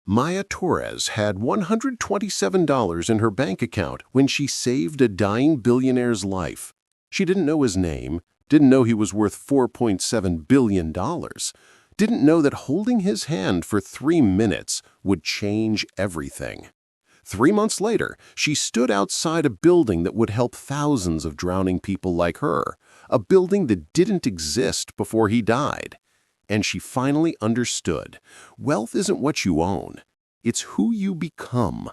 Maya Torres had $127 in her bank account when she saved a dying billionaire's life. She didn't know his name, didn't know he was worth $4.7 billion, didn't know that holding his hand for 3 minutes would change everything. 3 months later, she stood outside a building that would help thousands of drowning people like her, a building that didn't exist before he died. And she finally understood, wealth isn't what you own, it's who you become.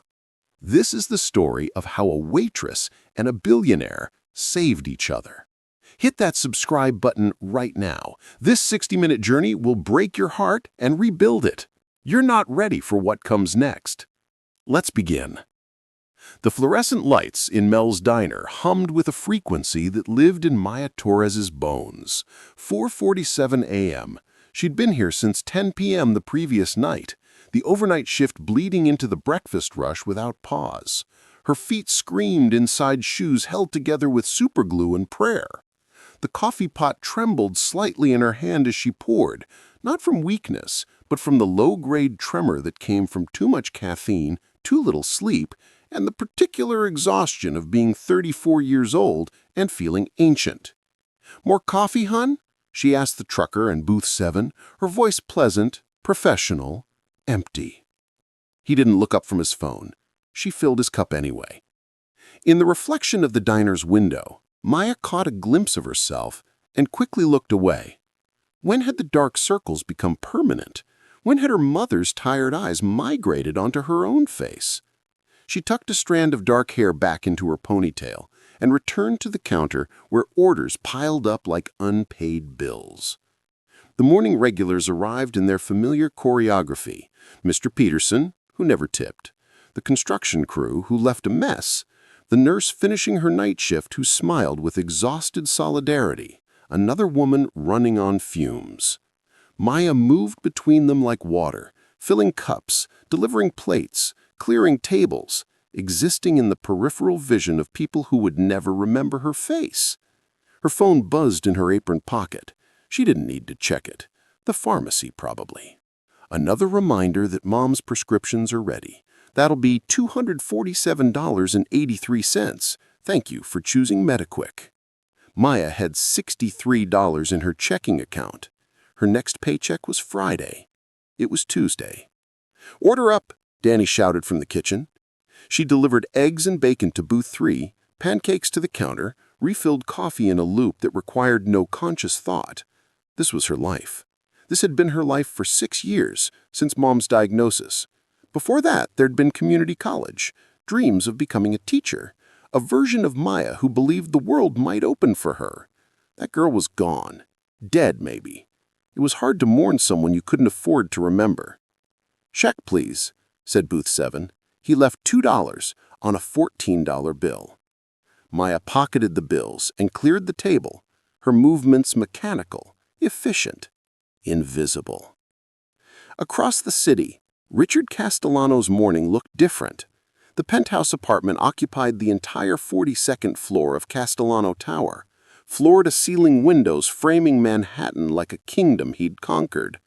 This is the story of how a waitress and a billionaire saved each other. Hit that subscribe button right now. This 60-minute journey will break your heart and rebuild it. You're not ready for what comes next. Let's begin. The fluorescent lights in Mel's diner hummed with a frequency that lived in Maya Torres's bones. 4:47 a.m. She'd been here since 10 p.m. the previous night, the overnight shift bleeding into the breakfast rush without pause. Her feet screamed inside shoes held together with superglue and prayer. The coffee pot trembled slightly in her hand as she poured, not from weakness, but from the low-grade tremor that came from too much caffeine, too little sleep, and the particular exhaustion of being 34 years old and feeling ancient. "More coffee, hun?" she asked the trucker in booth 7, her voice pleasant, professional, empty. He didn't look up from his phone. She filled his cup anyway. In the reflection of the diner's window, Maya caught a glimpse of herself and quickly looked away. When had the dark circles become permanent? When had her mother's tired eyes migrated onto her own face? She tucked a strand of dark hair back into her ponytail and returned to the counter where orders piled up like unpaid bills. The morning regulars arrived in their familiar choreography. Mr. Peterson, who never tipped, the construction crew, who left a mess, the nurse finishing her night shift who smiled with exhausted solidarity, another woman running on fumes. Maya moved between them like water, filling cups, delivering plates, clearing tables, existing in the peripheral vision of people who would never remember her face. Her phone buzzed in her apron pocket. She didn't need to check it. The pharmacy, probably. Another reminder that Mom's prescriptions are ready. That'll be $247.83. Thank you for choosing MediQuick. Maya had $63 in her checking account. Her next paycheck was Friday. It was Tuesday. "Order up," Danny shouted from the kitchen. She delivered eggs and bacon to booth 3, pancakes to the counter, refilled coffee in a loop that required no conscious thought. This was her life. This had been her life for 6 years, since Mom's diagnosis. Before that, there'd been community college, dreams of becoming a teacher, a version of Maya who believed the world might open for her. That girl was gone. Dead, maybe. It was hard to mourn someone you couldn't afford to remember. "Check, please," said booth 7. He left $2 on a $14 bill. Maya pocketed the bills and cleared the table, her movements mechanical, efficient, invisible. Across the city, Richard Castellano's morning looked different. The penthouse apartment occupied the entire 42nd floor of Castellano Tower, floor-to-ceiling windows framing Manhattan like a kingdom he'd conquered.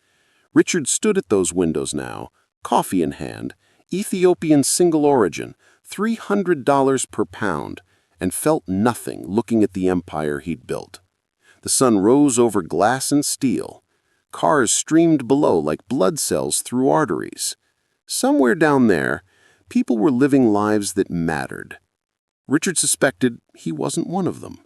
Richard stood at those windows now, coffee in hand, Ethiopian single origin, $300 per pound, and felt nothing looking at the empire he'd built. The sun rose over glass and steel. Cars streamed below like blood cells through arteries. Somewhere down there, people were living lives that mattered. Richard suspected he wasn't one of them.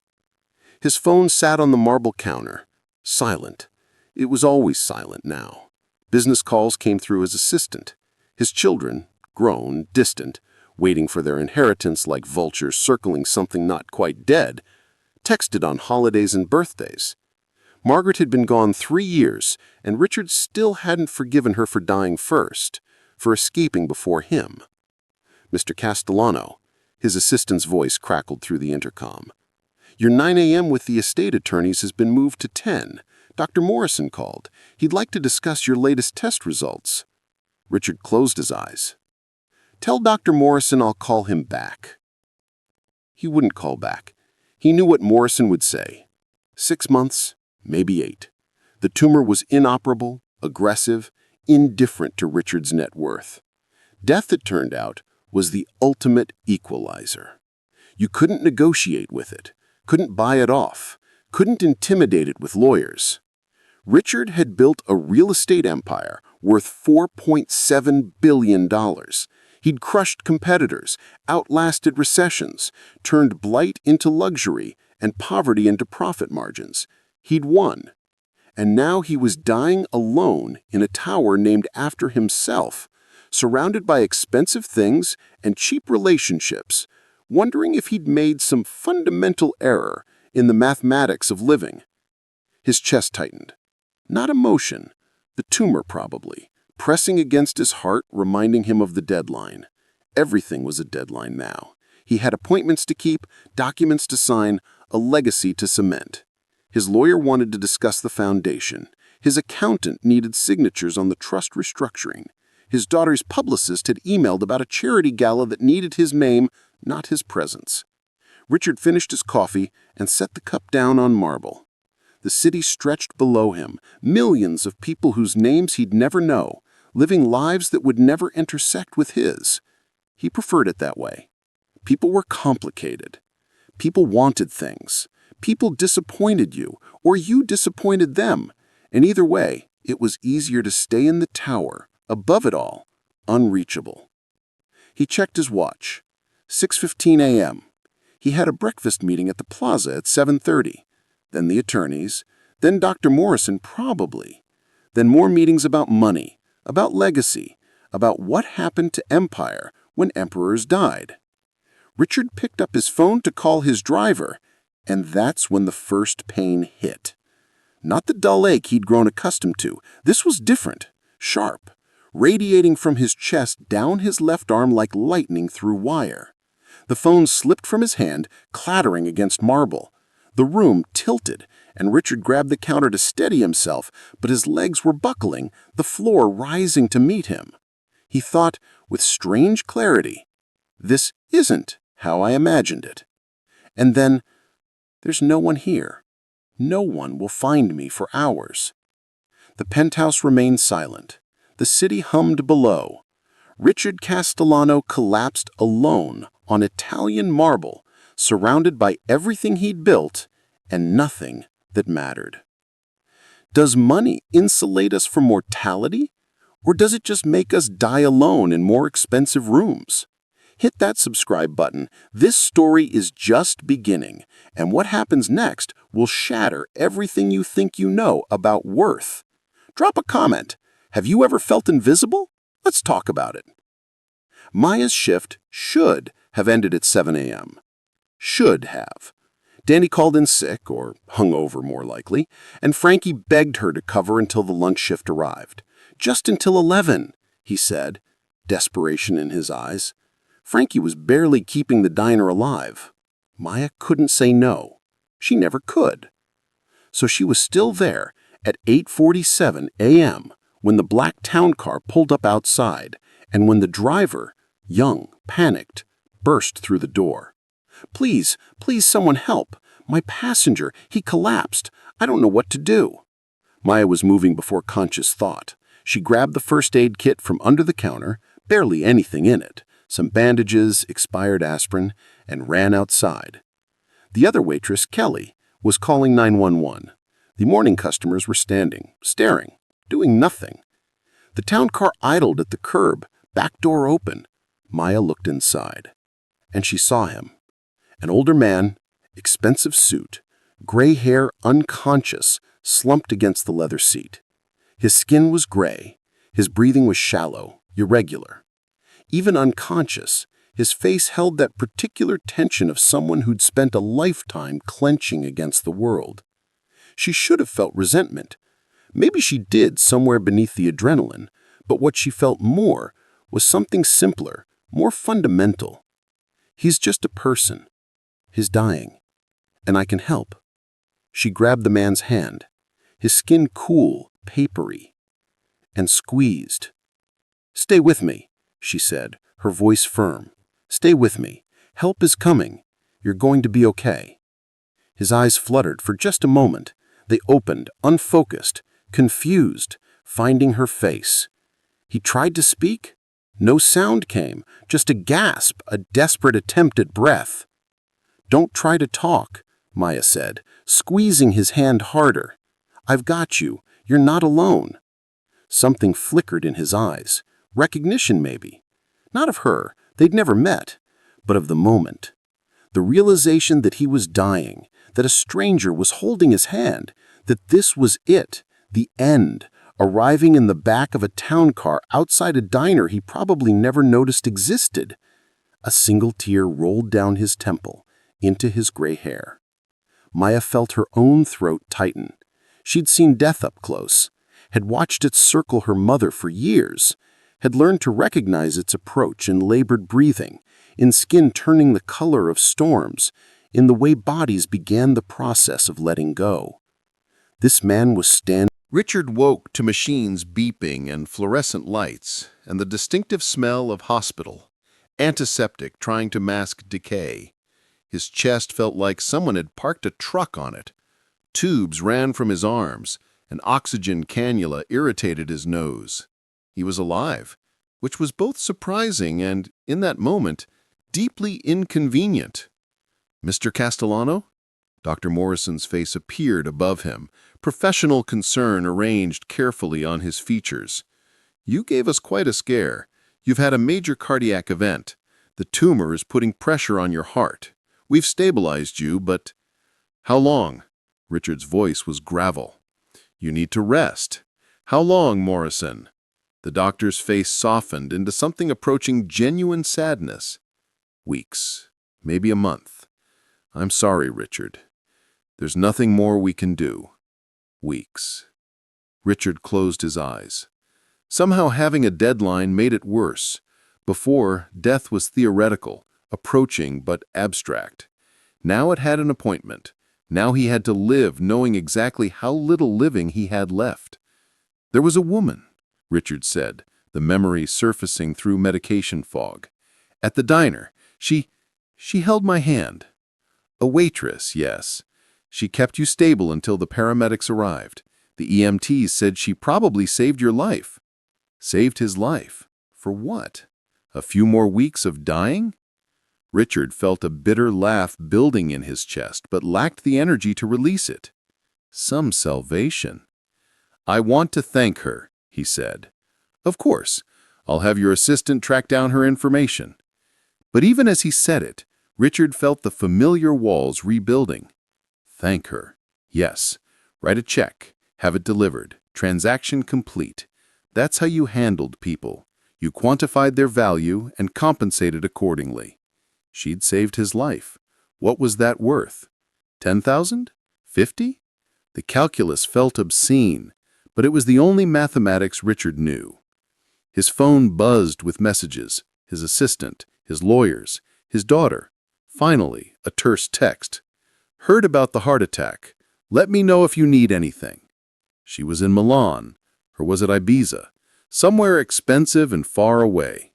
His phone sat on the marble counter, silent. It was always silent now. Business calls came through his assistant. His children, grown, distant, waiting for their inheritance like vultures circling something not quite dead, texted on holidays and birthdays. Margaret had been gone 3 years, and Richard still hadn't forgiven her for dying first, for escaping before him. "Mr. Castellano," his assistant's voice crackled through the intercom. "Your 9 a.m. with the estate attorneys has been moved to 10. Dr. Morrison called. He'd like to discuss your latest test results." Richard closed his eyes. "Tell Dr. Morrison I'll call him back." He wouldn't call back. He knew what Morrison would say. 6 months, maybe 8. The tumor was inoperable, aggressive, indifferent to Richard's net worth. Death, it turned out, was the ultimate equalizer. You couldn't negotiate with it, couldn't buy it off, couldn't intimidate it with lawyers. Richard had built a real estate empire worth $4.7 billion. He'd crushed competitors, outlasted recessions, turned blight into luxury and poverty into profit margins. He'd won. And now he was dying alone in a tower named after himself, surrounded by expensive things and cheap relationships, wondering if he'd made some fundamental error in the mathematics of living. His chest tightened. Not emotion, the tumor probably, pressing against his heart, reminding him of the deadline. Everything was a deadline now. He had appointments to keep, documents to sign, a legacy to cement. His lawyer wanted to discuss the foundation. His accountant needed signatures on the trust restructuring. His daughter's publicist had emailed about a charity gala that needed his name, not his presence. Richard finished his coffee and set the cup down on marble. The city stretched below him, millions of people whose names he'd never know, living lives that would never intersect with his. He preferred it that way. People were complicated. People wanted things. People disappointed you, or you disappointed them. And either way, it was easier to stay in the tower, above it all, unreachable. He checked his watch. 6:15 a.m. He had a breakfast meeting at the plaza at 7:30. Then the attorneys, then Dr. Morrison probably, then more meetings about money, about legacy, about what happened to empire when emperors died. Richard picked up his phone to call his driver, and that's when the first pain hit. Not the dull ache he'd grown accustomed to. This was different, sharp, radiating from his chest down his left arm like lightning through wire. The phone slipped from his hand, clattering against marble. The room tilted, and Richard grabbed the counter to steady himself, but his legs were buckling, the floor rising to meet him. He thought, with strange clarity, "This isn't how I imagined it." And then, "There's no one here. No one will find me for hours." The penthouse remained silent. The city hummed below. Richard Castellano collapsed alone on Italian marble, surrounded by everything he'd built and nothing that mattered. Does money insulate us from mortality, or does it just make us die alone in more expensive rooms? Hit that subscribe button. This story is just beginning, and what happens next will shatter everything you think you know about worth. Drop a comment. Have you ever felt invisible? Let's talk about it. Maya's shift should have ended at 7 a.m. Should have. Danny called in sick, or hungover more likely, and Frankie begged her to cover until the lunch shift arrived. "Just until 11, he said, desperation in his eyes. Frankie was barely keeping the diner alive. Maya couldn't say no. She never could. So she was still there at 8:47 a.m. when the black town car pulled up outside, and when the driver, young, panicked, burst through the door. Please, someone help. My passenger, he collapsed. I don't know what to do." Maya was moving before conscious thought. She grabbed the first aid kit from under the counter, barely anything in it, some bandages, expired aspirin, and ran outside. The other waitress, Kelly, was calling 911. The morning customers were standing, staring, doing nothing. The town car idled at the curb, back door open. Maya looked inside, and she saw him. An older man, expensive suit, gray hair unconscious, slumped against the leather seat. His skin was gray, his breathing was shallow, irregular. Even unconscious, his face held that particular tension of someone who'd spent a lifetime clenching against the world. She should have felt resentment. Maybe she did somewhere beneath the adrenaline, but what she felt more was something simpler, more fundamental. He's just a person. He's dying. And I can help. She grabbed the man's hand, his skin cool, papery, and squeezed. "Stay with me," she said, her voice firm. "Stay with me. Help is coming. You're going to be okay." His eyes fluttered for just a moment. They opened, unfocused, confused, finding her face. He tried to speak, No sound came, just a gasp, a desperate attempt at breath. "Don't try to talk," Maya said, squeezing his hand harder. "I've got you. You're not alone." Something flickered in his eyes. Recognition, maybe. Not of her, they'd never met, but of the moment. The realization that he was dying, that a stranger was holding his hand, that this was it, the end, arriving in the back of a town car outside a diner he probably never noticed existed. A single tear rolled down his temple, into his gray hair. Maya felt her own throat tighten. She'd seen death up close, had watched it circle her mother for years, had learned to recognize its approach in labored breathing, in skin turning the color of storms, in the way bodies began the process of letting go. This man was standing. Richard woke to machines beeping and fluorescent lights, and the distinctive smell of hospital, antiseptic trying to mask decay. His chest felt like someone had parked a truck on it. Tubes ran from his arms, an oxygen cannula irritated his nose. He was alive, which was both surprising and, in that moment, deeply inconvenient. "Mr. Castellano?" Dr. Morrison's face appeared above him, professional concern arranged carefully on his features. "You gave us quite a scare. You've had a major cardiac event. The tumor is putting pressure on your heart. We've stabilized you, but—" "How long?" Richard's voice was gravel. "You need to rest." "How long, Morrison?" The doctor's face softened into something approaching genuine sadness. "Weeks, maybe a month. I'm sorry, Richard. There's nothing more we can do." "Weeks." Richard closed his eyes. Somehow having a deadline made it worse. Before, death was theoretical, approaching but abstract. Now it had an appointment. Now he had to live knowing exactly how little living he had left. "There was a woman," Richard said, the memory surfacing through medication fog. "At the diner. She held my hand." "A waitress, yes. She kept you stable until the paramedics arrived. The EMTs said she probably saved your life." Saved his life? For what? A few more weeks of dying? Richard felt a bitter laugh building in his chest, but lacked the energy to release it. Some salvation. "I want to thank her," he said. "Of course. I'll have your assistant track down her information." But even as he said it, Richard felt the familiar walls rebuilding. Thank her. Yes. Write a check. Have it delivered. Transaction complete. That's how you handled people. You quantified their value and compensated accordingly. She'd saved his life. What was that worth? 10,000? 50? The calculus felt obscene, but it was the only mathematics Richard knew. His phone buzzed with messages, his assistant, his lawyers, his daughter. Finally, a terse text. "Heard about the heart attack. Let me know if you need anything." She was in Milan, or was it Ibiza? Somewhere expensive and far away.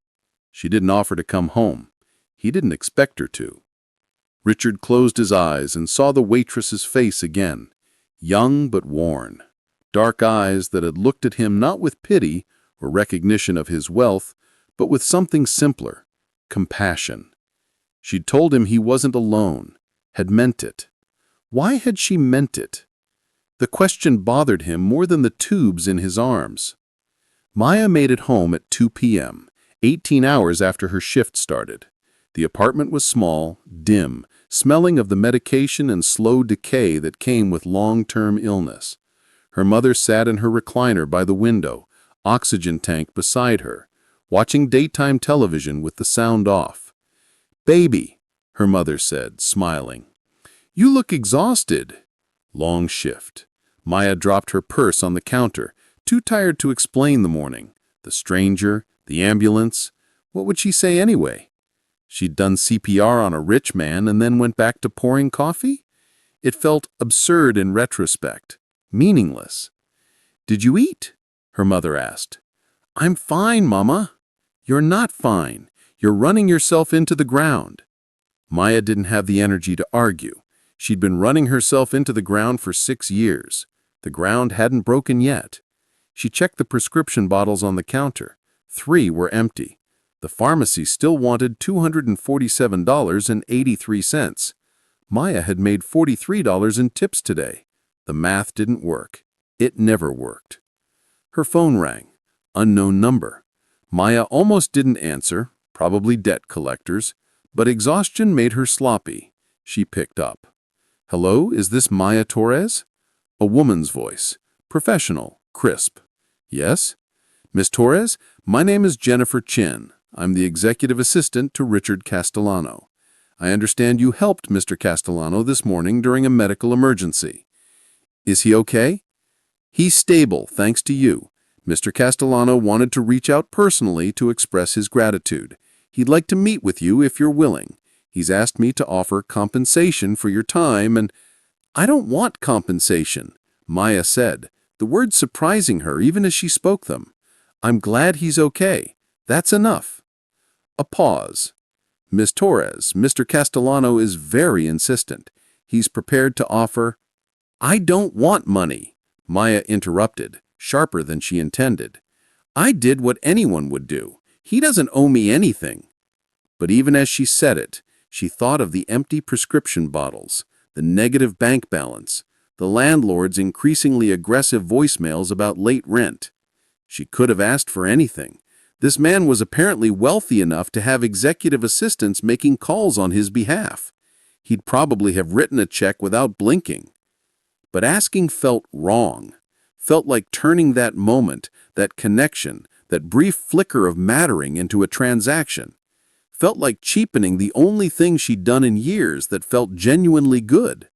She didn't offer to come home. He didn't expect her to. Richard closed his eyes and saw the waitress's face again, young but worn. Dark eyes that had looked at him not with pity or recognition of his wealth, but with something simpler, compassion. She'd told him he wasn't alone, had meant it. Why had she meant it? The question bothered him more than the tubes in his arms. Maya made it home at 2 p.m., 18 hours after her shift started. The apartment was small, dim, smelling of the medication and slow decay that came with long-term illness. Her mother sat in her recliner by the window, oxygen tank beside her, watching daytime television with the sound off. "Baby," her mother said, smiling. "You look exhausted." Long shift. Maya dropped her purse on the counter, too tired to explain the morning. The stranger, the ambulance. What would she say anyway? She'd done CPR on a rich man and then went back to pouring coffee? It felt absurd in retrospect, meaningless. "Did you eat?" her mother asked. "I'm fine, Mama." "You're not fine. You're running yourself into the ground." Maya didn't have the energy to argue. She'd been running herself into the ground for 6 years. The ground hadn't broken yet. She checked the prescription bottles on the counter. 3 were empty. The pharmacy still wanted $247.83. Maya had made $43 in tips today. The math didn't work. It never worked. Her phone rang. Unknown number. Maya almost didn't answer, probably debt collectors, but exhaustion made her sloppy. She picked up. "Hello, is this Maya Torres?" A woman's voice. Professional, crisp. "Yes?" "Miss Torres, my name is Jennifer Chin. I'm the executive assistant to Richard Castellano. I understand you helped Mr. Castellano this morning during a medical emergency. Is he okay?" "He's stable, thanks to you. Mr. Castellano wanted to reach out personally to express his gratitude. He'd like to meet with you if you're willing. He's asked me to offer compensation for your time and—" "I don't want compensation," Maya said, the words surprising her even as she spoke them. "I'm glad he's okay. That's enough." A pause. "Miss Torres, Mr. Castellano is very insistent. He's prepared to offer—" "I don't want money," Maya interrupted, sharper than she intended. "I did what anyone would do. He doesn't owe me anything." But even as she said it, she thought of the empty prescription bottles, the negative bank balance, the landlord's increasingly aggressive voicemails about late rent. She could have asked for anything. This man was apparently wealthy enough to have executive assistants making calls on his behalf. He'd probably have written a check without blinking. But asking felt wrong, felt like turning that moment, that connection, that brief flicker of mattering into a transaction. Felt like cheapening the only thing she'd done in years that felt genuinely good.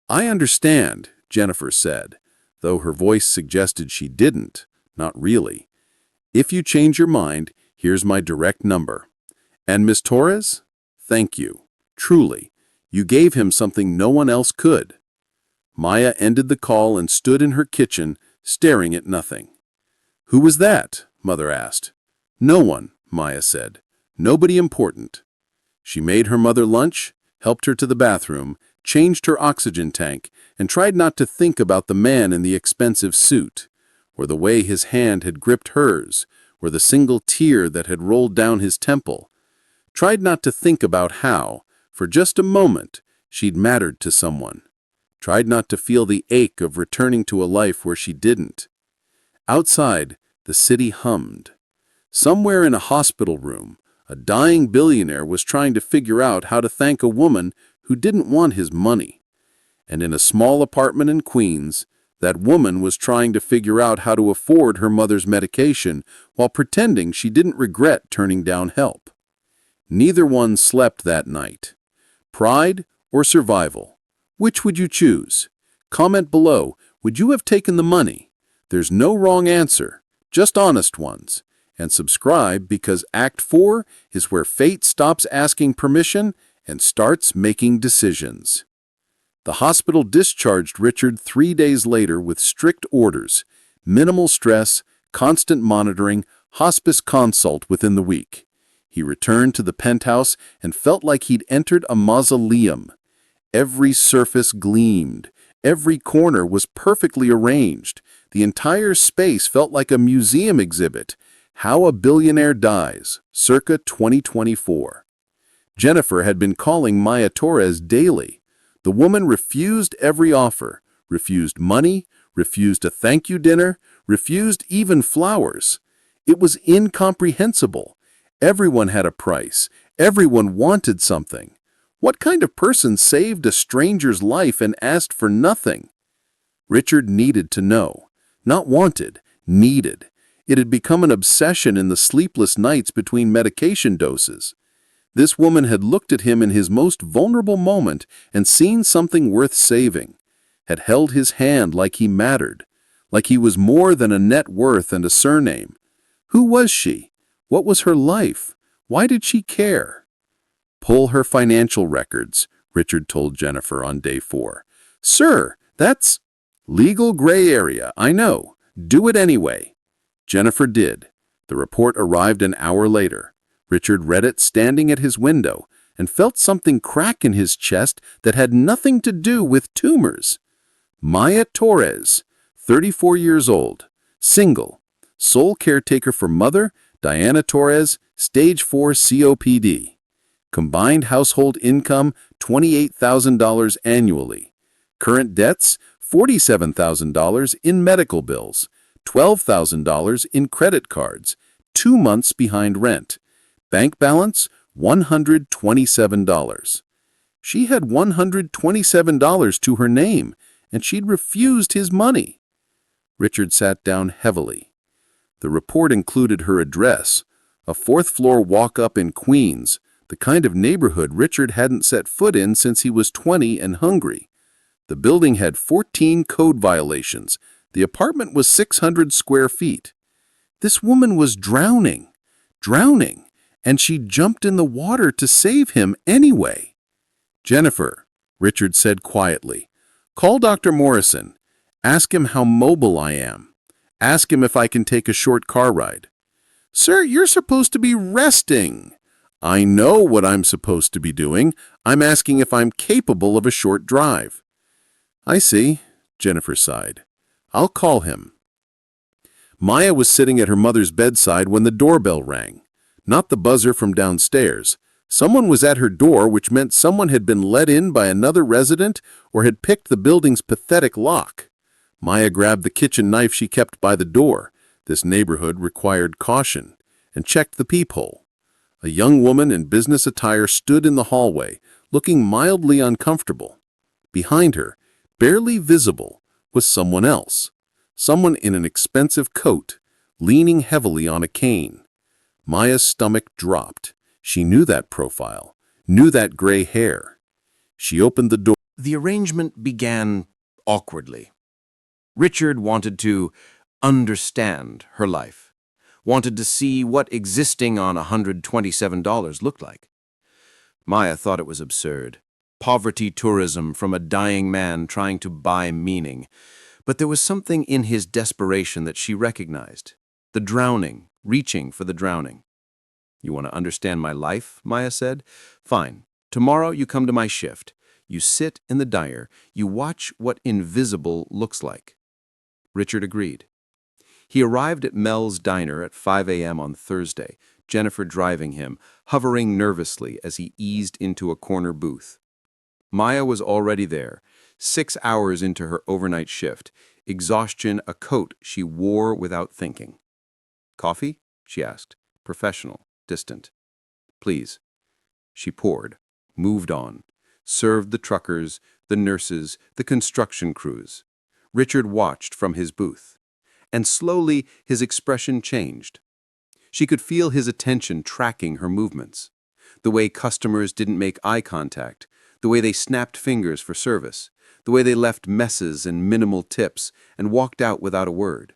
"I understand," Jennifer said, though her voice suggested she didn't, not really. "If you change your mind, here's my direct number. And Miss Torres, thank you. Truly, you gave him something no one else could." Maya ended the call and stood in her kitchen, staring at nothing. "Who was that?" Mother asked. "No one," Maya said. "Nobody important." She made her mother lunch, helped her to the bathroom, changed her oxygen tank, and tried not to think about the man in the expensive suit, or the way his hand had gripped hers, or the single tear that had rolled down his temple. Tried not to think about how, for just a moment, she'd mattered to someone. Tried not to feel the ache of returning to a life where she didn't. Outside, the city hummed. Somewhere in a hospital room, a dying billionaire was trying to figure out how to thank a woman who didn't want his money. And in a small apartment in Queens, that woman was trying to figure out how to afford her mother's medication while pretending she didn't regret turning down help. Neither one slept that night. Pride or survival? Which would you choose? Comment below, would you have taken the money? There's no wrong answer, just honest ones. And subscribe because Act 4 is where fate stops asking permission and starts making decisions. The hospital discharged Richard 3 days later with strict orders, minimal stress, constant monitoring, hospice consult within the week. He returned to the penthouse and felt like he'd entered a mausoleum. Every surface gleamed. Every corner was perfectly arranged. The entire space felt like a museum exhibit. How a Billionaire Dies, circa 2024. Jennifer had been calling Maya Torres daily. The woman refused every offer, refused money, refused a thank you dinner, refused even flowers. It was incomprehensible. Everyone had a price. Everyone wanted something. What kind of person saved a stranger's life and asked for nothing? Richard needed to know. Not wanted, needed. It had become an obsession in the sleepless nights between medication doses. This woman had looked at him in his most vulnerable moment and seen something worth saving, had held his hand like he mattered, like he was more than a net worth and a surname. Who was she? What was her life? Why did she care? "Pull her financial records," Richard told Jennifer on day 4. "Sir, that's legal gray area, I know. Do it anyway." Jennifer did. The report arrived an hour later. Richard read it standing at his window and felt something crack in his chest that had nothing to do with tumors. Maya Torres, 34 years old, single, sole caretaker for mother, Diana Torres, Stage 4 COPD. Combined household income, $28,000 annually. Current debts, $47,000 in medical bills, $12,000 in credit cards, 2 months behind rent. Bank balance, $127. She had $127 to her name, and she'd refused his money. Richard sat down heavily. The report included her address, a fourth-floor walk-up in Queens, the kind of neighborhood Richard hadn't set foot in since he was 20 and hungry. The building had 14 code violations. The apartment was 600 square feet. This woman was drowning, and she jumped in the water to save him anyway. "Jennifer," Richard said quietly, "call Dr. Morrison. Ask him how mobile I am. Ask him if I can take a short car ride." "Sir, you're supposed to be resting." "I know what I'm supposed to be doing. I'm asking if I'm capable of a short drive." "I see," Jennifer sighed. "I'll call him." Maya was sitting at her mother's bedside when the doorbell rang. Not the buzzer from downstairs. Someone was at her door, which meant someone had been let in by another resident or had picked the building's pathetic lock. Maya grabbed the kitchen knife she kept by the door. This neighborhood required caution, and checked the peephole. A young woman in business attire stood in the hallway, looking mildly uncomfortable. Behind her, barely visible, was someone else. Someone in an expensive coat, leaning heavily on a cane. Maya's stomach dropped. She knew that profile, knew that gray hair. She opened the door. The arrangement began awkwardly. Richard wanted to understand her life, wanted to see what existing on $127 looked like. Maya thought it was absurd. Poverty tourism from a dying man trying to buy meaning. But there was something in his desperation that she recognized. The drowning, reaching for the drowning. "You want to understand my life?" Maya said. "Fine. Tomorrow you come to my shift. You sit in the diner. You watch what invisible looks like." Richard agreed. He arrived at Mel's diner at 5 a.m. on Thursday, Jennifer driving him, hovering nervously as he eased into a corner booth. Maya was already there, 6 hours into her overnight shift, exhaustion a coat she wore without thinking. "Coffee?" she asked, professional, distant. "Please." She poured, moved on, served the truckers, the nurses, the construction crews. Richard watched from his booth. And slowly his expression changed. She could feel his attention tracking her movements. The way customers didn't make eye contact, the way they snapped fingers for service, the way they left messes and minimal tips and walked out without a word.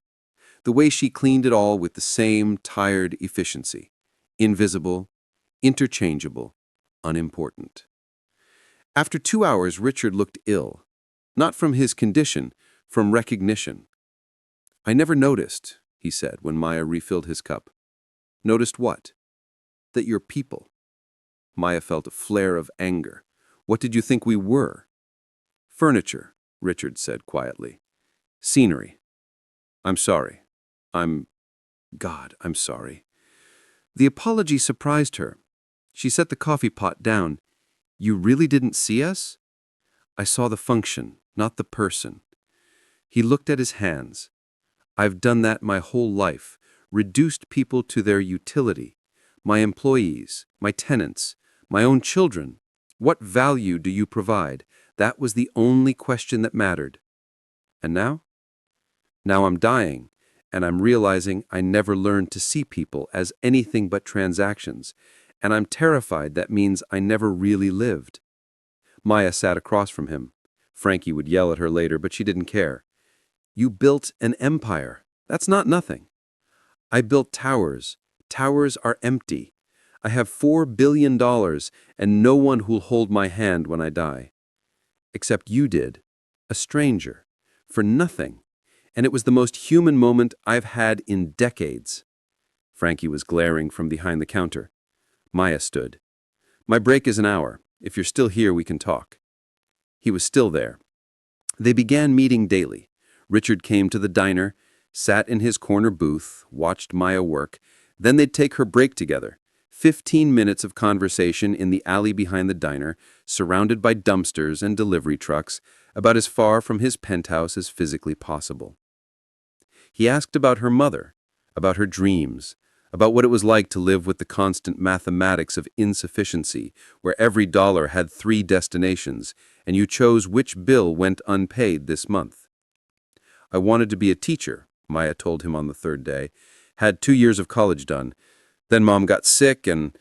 The way she cleaned it all with the same tired efficiency. Invisible, interchangeable, unimportant. After 2 hours, Richard looked ill. Not from his condition, from recognition. "I never noticed," he said when Maya refilled his cup. "Noticed what?" "That you're people." Maya felt a flare of anger. "What did you think we were?" "Furniture," Richard said quietly. "Scenery. I'm sorry. I'm sorry." The apology surprised her. She set the coffee pot down. "You really didn't see us?" "I saw the function, not the person." He looked at his hands. "I've done that my whole life, reduced people to their utility. My employees, my tenants, my own children. What value do you provide? That was the only question that mattered. And now? Now I'm dying, and I'm realizing I never learned to see people as anything but transactions, and I'm terrified that means I never really lived." Maya sat across from him. Frankie would yell at her later, but she didn't care. "You built an empire. That's not nothing." "I built towers. Towers are empty. I have $4 billion, and no one who'll hold my hand when I die. Except you did. A stranger. For nothing. And it was the most human moment I've had in decades." Frankie was glaring from behind the counter. Maya stood. "My break is an hour. If you're still here, we can talk." He was still there. They began meeting daily. Richard came to the diner, sat in his corner booth, watched Maya work, Then they'd take her break together. 15 minutes of conversation in the alley behind the diner, surrounded by dumpsters and delivery trucks, about as far from his penthouse as physically possible. He asked about her mother, about her dreams, about what it was like to live with the constant mathematics of insufficiency, where every dollar had 3 destinations, and you chose which bill went unpaid this month. I wanted to be a teacher, Maya told him on the 3rd day. Had 2 years of college done. Then Mom got sick and...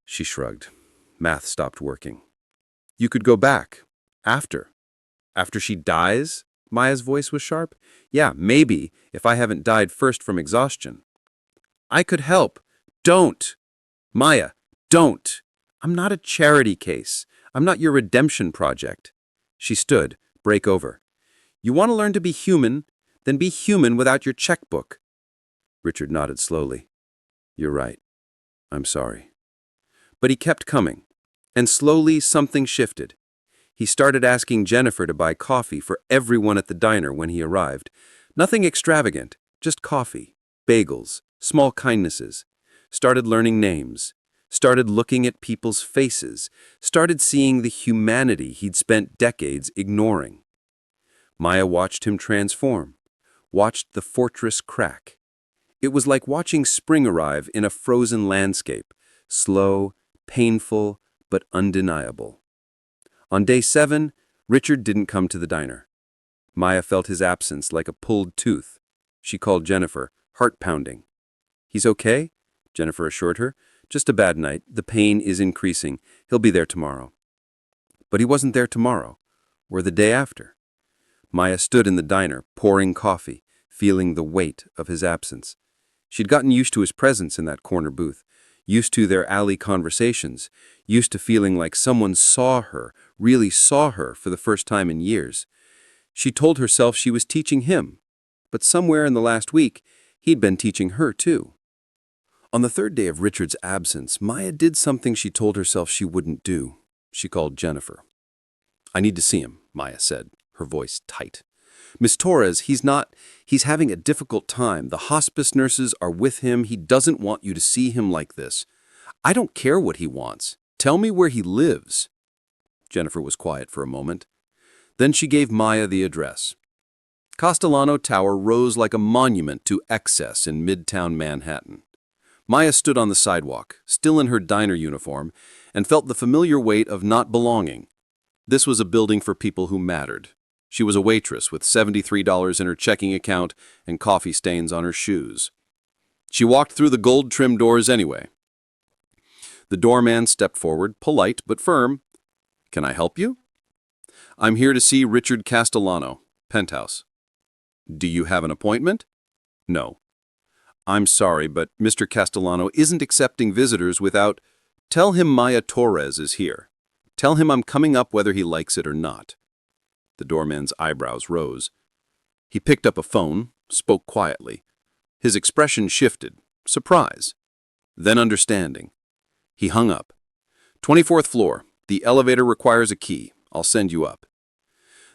She shrugged. Math stopped working. You could go back. After. After she dies? Maya's voice was sharp. Yeah, maybe, if I haven't died first from exhaustion. I could help. Don't. Maya, don't. I'm not a charity case. I'm not your redemption project. She stood, break over. You want to learn to be human? Then be human without your checkbook. Richard nodded slowly. You're right. I'm sorry. But he kept coming, and slowly something shifted. He started asking Jennifer to buy coffee for everyone at the diner when he arrived. Nothing extravagant, just coffee, bagels, small kindnesses. Started learning names. Started looking at people's faces. Started seeing the humanity he'd spent decades ignoring. Maya watched him transform. Watched the fortress crack. It was like watching spring arrive in a frozen landscape, slow, painful, but undeniable. On day 7, Richard didn't come to the diner. Maya felt his absence like a pulled tooth. She called Jennifer, heart-pounding. He's okay, Jennifer assured her. Just a bad night. The pain is increasing. He'll be there tomorrow. But he wasn't there tomorrow, or the day after. Maya stood in the diner, pouring coffee, feeling the weight of his absence. She'd gotten used to his presence in that corner booth, used to their alley conversations, used to feeling like someone saw her, really saw her for the first time in years. She told herself she was teaching him, but somewhere in the last week, he'd been teaching her too. On the 3rd day of Richard's absence, Maya did something she told herself she wouldn't do. She called Jennifer. I need to see him, Maya said, her voice tight. Miss Torres, he's having a difficult time. The hospice nurses are with him. He doesn't want you to see him like this. I don't care what he wants. Tell me where he lives. Jennifer was quiet for a moment. Then she gave Maya the address. Castellano Tower rose like a monument to excess in Midtown Manhattan. Maya stood on the sidewalk, still in her diner uniform, and felt the familiar weight of not belonging. This was a building for people who mattered. She was a waitress with $73 in her checking account and coffee stains on her shoes. She walked through the gold-trimmed doors anyway. The doorman stepped forward, polite but firm. Can I help you? I'm here to see Richard Castellano, penthouse. Do you have an appointment? No. I'm sorry, but Mr. Castellano isn't accepting visitors without... Tell him Maya Torres is here. Tell him I'm coming up whether he likes it or not. The doorman's eyebrows rose. He picked up a phone, spoke quietly. His expression shifted, surprise, then understanding. He hung up. 24th floor. The elevator requires a key. I'll send you up.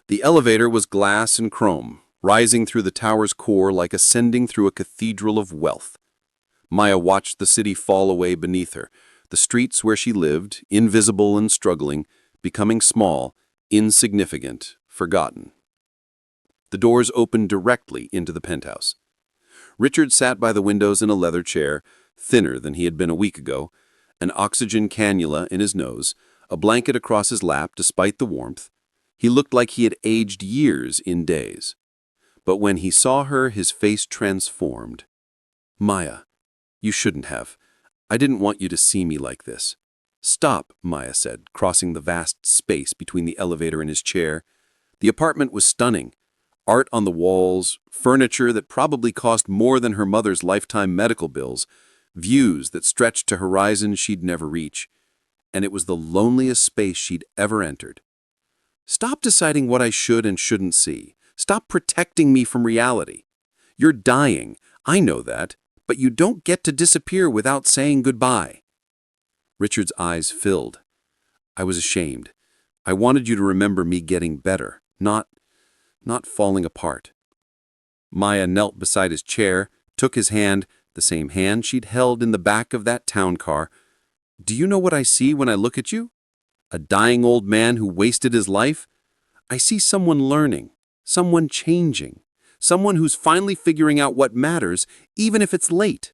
The elevator was glass and chrome, rising through the tower's core like ascending through a cathedral of wealth. Maya watched the city fall away beneath her, the streets where she lived, invisible and struggling, becoming small, insignificant, forgotten. The doors opened directly into the penthouse. Richard sat by the windows in a leather chair, thinner than he had been a week ago, an oxygen cannula in his nose, a blanket across his lap despite the warmth. He looked like he had aged years in days. But when he saw her, his face transformed. Maya, you shouldn't have. I didn't want you to see me like this. Stop, Maya said, crossing the vast space between the elevator and his chair. The apartment was stunning. Art on the walls, furniture that probably cost more than her mother's lifetime medical bills, views that stretched to horizons she'd never reach. And it was the loneliest space she'd ever entered. Stop deciding what I should and shouldn't see. Stop protecting me from reality. You're dying, I know that, but you don't get to disappear without saying goodbye. Richard's eyes filled. I was ashamed. I wanted you to remember me getting better, not falling apart. Maya knelt beside his chair, took his hand, the same hand she'd held in the back of that town car. "Do you know what I see when I look at you? A dying old man who wasted his life? I see someone learning, someone changing, someone who's finally figuring out what matters, even if it's late."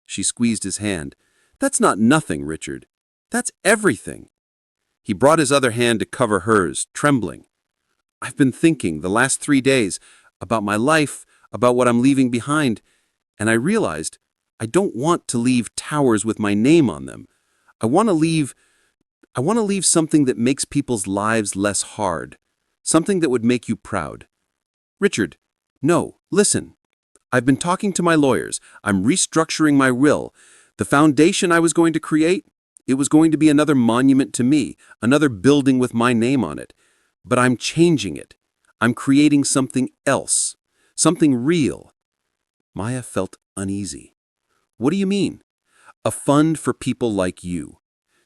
She squeezed his hand. "That's not nothing, Richard. That's everything." He brought his other hand to cover hers, trembling. "I've been thinking the last 3 days about my life, about what I'm leaving behind, and I realized I don't want to leave towers with my name on them. I want to leave something that makes people's lives less hard, something that would make you proud." "Richard, no, listen. I've been talking to my lawyers. I'm restructuring my will. The foundation I was going to create, it was going to be another monument to me, another building with my name on it. But I'm changing it. I'm creating something else, something real." Maya felt uneasy. "What do you mean?" "A fund for people like you.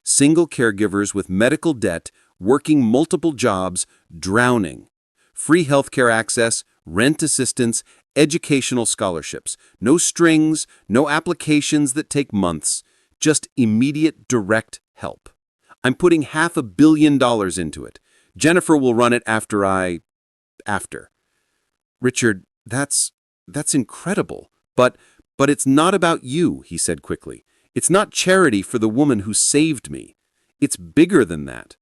Single caregivers with medical debt, working multiple jobs, drowning. Free healthcare access, rent assistance, educational scholarships. No strings, no applications that take months. Just immediate, direct help. I'm putting $500 million into it. Jennifer will run it after. "Richard, that's incredible. But it's not about you," he said quickly. "It's not charity for the woman who saved me. It's bigger than that.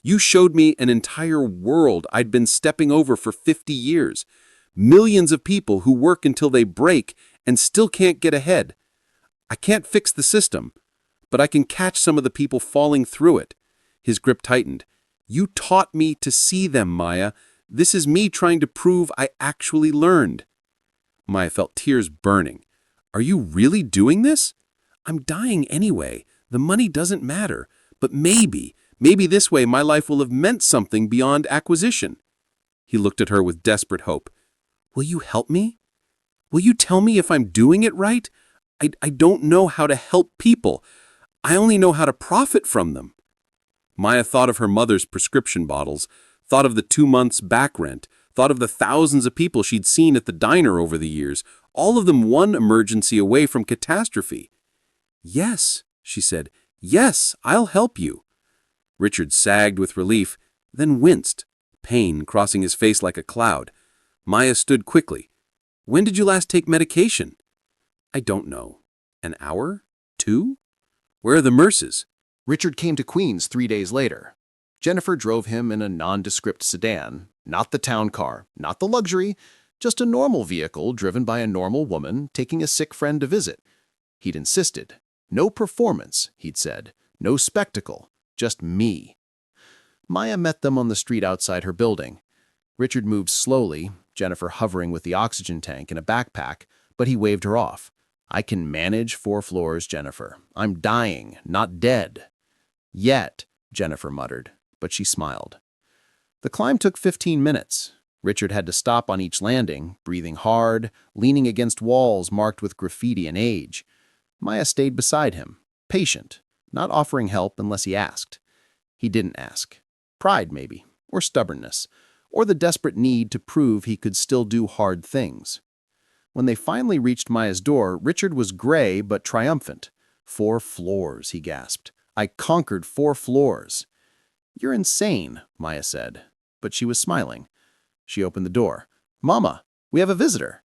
You showed me an entire world I'd been stepping over for 50 years. Millions of people who work until they break and still can't get ahead. I can't fix the system, but I can catch some of the people falling through it." His grip tightened. "You taught me to see them, Maya. This is me trying to prove I actually learned." Maya felt tears burning. "Are you really doing this?" "I'm dying anyway. The money doesn't matter. But maybe this way my life will have meant something beyond acquisition." He looked at her with desperate hope. "Will you help me? Will you tell me if I'm doing it right? I don't know how to help people. I only know how to profit from them." Maya thought of her mother's prescription bottles, thought of the 2 months' back rent, thought of the thousands of people she'd seen at the diner over the years, all of them one emergency away from catastrophe. "Yes," she said. "Yes, I'll help you." Richard sagged with relief, then winced, pain crossing his face like a cloud. Maya stood quickly. "When did you last take medication?" "I don't know. An hour? 2? Where are the nurses?" Richard came to Queens 3 days later. Jennifer drove him in a nondescript sedan, not the town car, not the luxury, just a normal vehicle driven by a normal woman taking a sick friend to visit. He'd insisted. No performance, he'd said. No spectacle. Just me. Maya met them on the street outside her building. Richard moved slowly, Jennifer hovering with the oxygen tank in a backpack, but he waved her off. "I can manage 4 floors, Jennifer. I'm dying, not dead." "Yet," Jennifer muttered, but she smiled. The climb took 15 minutes. Richard had to stop on each landing, breathing hard, leaning against walls marked with graffiti and age. Maya stayed beside him, patient, not offering help unless he asked. He didn't ask. Pride, maybe, or stubbornness, or the desperate need to prove he could still do hard things. When they finally reached Maya's door, Richard was gray but triumphant. 4 floors, he gasped. "I conquered 4 floors." "You're insane," Maya said, but she was smiling. She opened the door. "Mama, we have a visitor."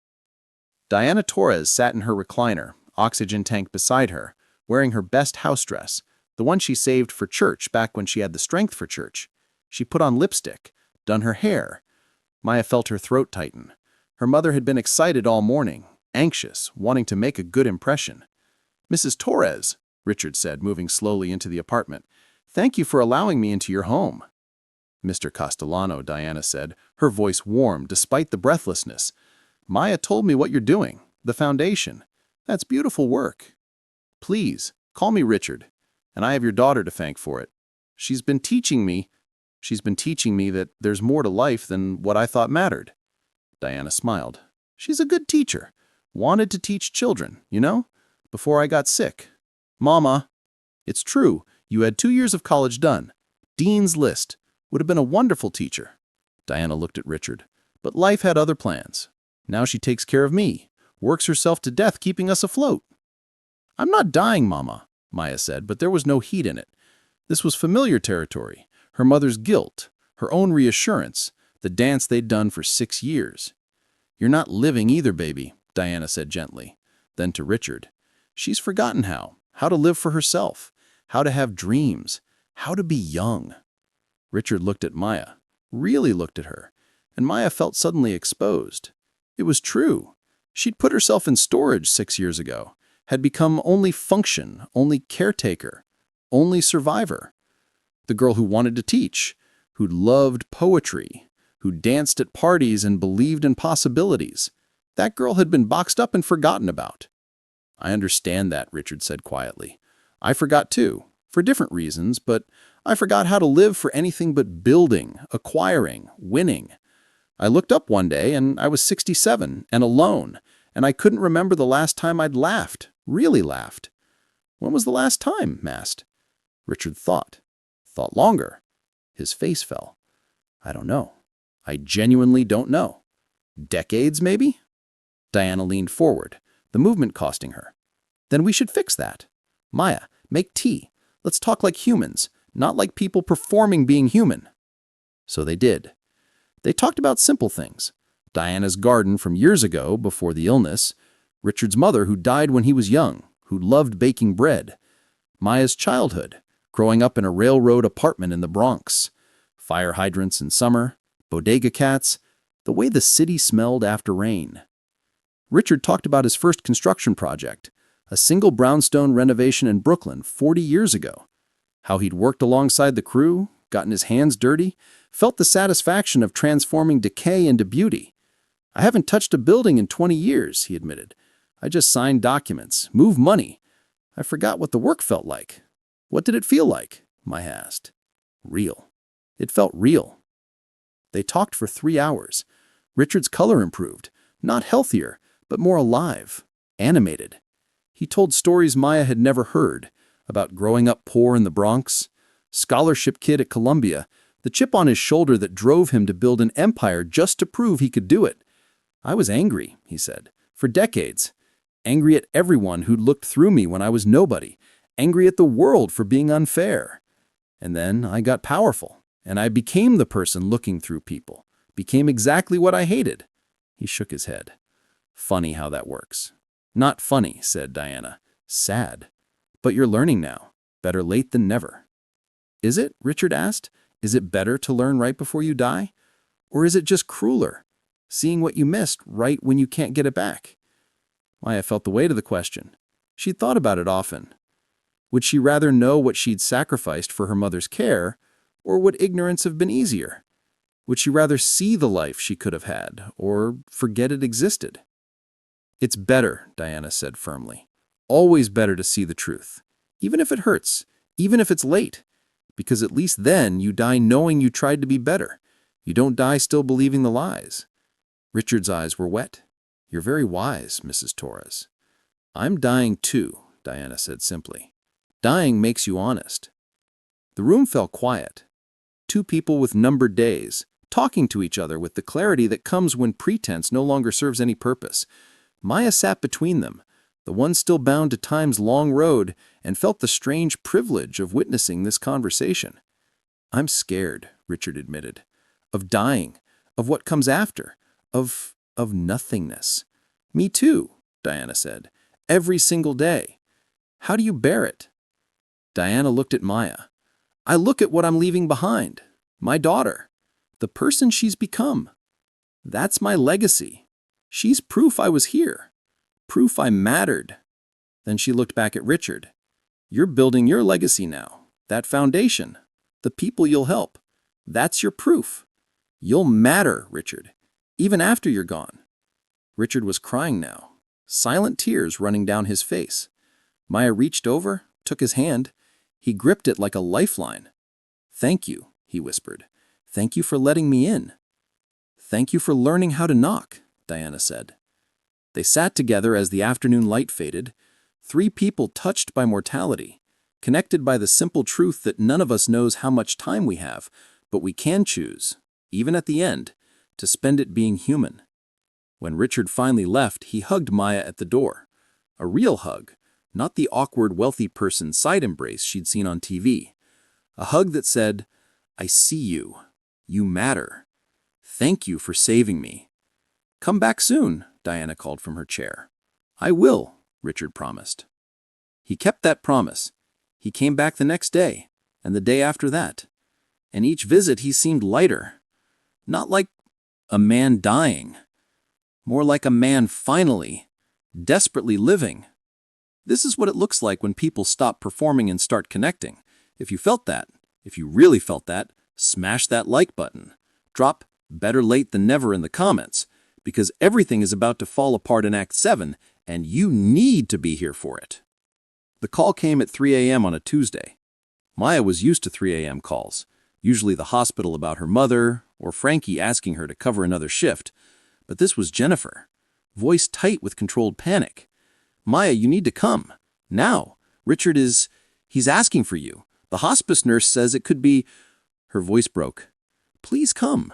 Diana Torres sat in her recliner, oxygen tank beside her, wearing her best house dress, the one she saved for church back when she had the strength for church. She put on lipstick, done her hair. Maya felt her throat tighten. Her mother had been excited all morning, anxious, wanting to make a good impression. "Mrs. Torres," Richard said, moving slowly into the apartment, "thank you for allowing me into your home." "Mr. Castellano," Diana said, her voice warm despite the breathlessness. "Maya told me what you're doing, the foundation. That's beautiful work. Please, call me Richard, and I have your daughter to thank for it. She's been teaching me that there's more to life than what I thought mattered." Diana smiled. "She's a good teacher. Wanted to teach children, before I got sick. Mama, it's true, you had 2 years of college done. Dean's List. Would have been a wonderful teacher." Diana looked at Richard. "But life had other plans. Now she takes care of me, works herself to death keeping us afloat." "I'm not dying, Mama," Maya said, but there was no heat in it. This was familiar territory, her mother's guilt, her own reassurance, the dance they'd done for 6 years. "You're not living either, baby," Diana said gently. Then to Richard, "She's forgotten how to live for herself, how to have dreams, how to be young." Richard looked at Maya, really looked at her, and Maya felt suddenly exposed. It was true. She'd put herself in storage 6 years ago, had become only function, only caretaker, only survivor. The girl who wanted to teach, who loved poetry, who danced at parties and believed in possibilities. That girl had been boxed up and forgotten about. "I understand that," Richard said quietly. "I forgot too, for different reasons, but I forgot how to live for anything but building, acquiring, winning. I looked up one day and I was 67 and alone, and I couldn't remember the last time I'd laughed, really laughed." "When was the last time?" asked. Richard thought longer. His face fell. "I don't know. I genuinely don't know. Decades, maybe?" Diana leaned forward, the movement costing her. "Then we should fix that. Maya, make tea. Let's talk like humans, not like people performing being human." So they did. They talked about simple things. Diana's garden from years ago, before the illness. Richard's mother, who died when he was young, who loved baking bread. Maya's childhood, growing up in a railroad apartment in the Bronx. Fire hydrants in summer, bodega cats, the way the city smelled after rain. Richard talked about his first construction project, a single brownstone renovation in Brooklyn 40 years ago. How he'd worked alongside the crew, gotten his hands dirty, felt the satisfaction of transforming decay into beauty. "I haven't touched a building in 20 years, he admitted. "I just signed documents, moved money. I forgot what the work felt like." "What did it feel like?" Maya asked. "Real. It felt real." They talked for 3 hours. Richard's color improved, not healthier, but more alive, animated. He told stories Maya had never heard, about growing up poor in the Bronx, scholarship kid at Columbia, the chip on his shoulder that drove him to build an empire just to prove he could do it. "I was angry," he said, "for decades. Angry at everyone who'd looked through me when I was nobody. Angry at the world for being unfair. And then I got powerful, and I became the person looking through people, became exactly what I hated." He shook his head. "Funny how that works." "Not funny," said Diana. "Sad. But you're learning now. Better late than never." "Is it?" Richard asked. "Is it better to learn right before you die? Or is it just crueler, seeing what you missed right when you can't get it back?" Maya felt the weight of the question. She'd thought about it often. Would she rather know what she'd sacrificed for her mother's care, or would ignorance have been easier? Would she rather see the life she could have had, or forget it existed? "It's better," Diana said firmly. "Always better to see the truth, even if it hurts, even if it's late, because at least then you die knowing you tried to be better. You don't die still believing the lies." Richard's eyes were wet. "You're very wise, Mrs. Torres." "I'm dying too," Diana said simply. "Dying makes you honest." The room fell quiet. 2 people with numbered days, talking to each other with the clarity that comes when pretense no longer serves any purpose. Maya sat between them, the one still bound to time's long road, and felt the strange privilege of witnessing this conversation. "I'm scared," Richard admitted. "Of dying, of what comes after, of nothingness." "Me too," Diana said. "Every single day. How do you bear it?" Diana looked at Maya. "I look at what I'm leaving behind. My daughter. The person she's become. That's my legacy. She's proof I was here. Proof I mattered." Then she looked back at Richard. "You're building your legacy now. That foundation. The people you'll help. That's your proof. You'll matter, Richard, even after you're gone." Richard was crying now, silent tears running down his face. Maya reached over, took his hand. He gripped it like a lifeline. "Thank you," he whispered. "Thank you for letting me in." "Thank you for learning how to knock," Diana said. They sat together as the afternoon light faded, 3 people touched by mortality, connected by the simple truth that none of us knows how much time we have, but we can choose, even at the end, to spend it being human. When Richard finally left, he hugged Maya at the door. A real hug, Not the awkward wealthy person side embrace she'd seen on TV. A hug that said, "I see you. You matter. Thank you for saving me." "Come back soon," Diana called from her chair. "I will," Richard promised. He kept that promise. He came back the next day, and the day after that. And each visit he seemed lighter. Not like a man dying. More like a man finally, desperately living. This is what it looks like when people stop performing and start connecting. If you felt that, if you really felt that, smash that like button. Drop "better late than never" in the comments, because everything is about to fall apart in Act 7, and you need to be here for it. The call came at 3 a.m. on a Tuesday. Maya was used to 3 a.m. calls, usually the hospital about her mother, or Frankie asking her to cover another shift. But this was Jennifer, voice tight with controlled panic. "Maya, you need to come. Now. Richard he's asking for you. The hospice nurse says it could be—" Her voice broke. "Please come."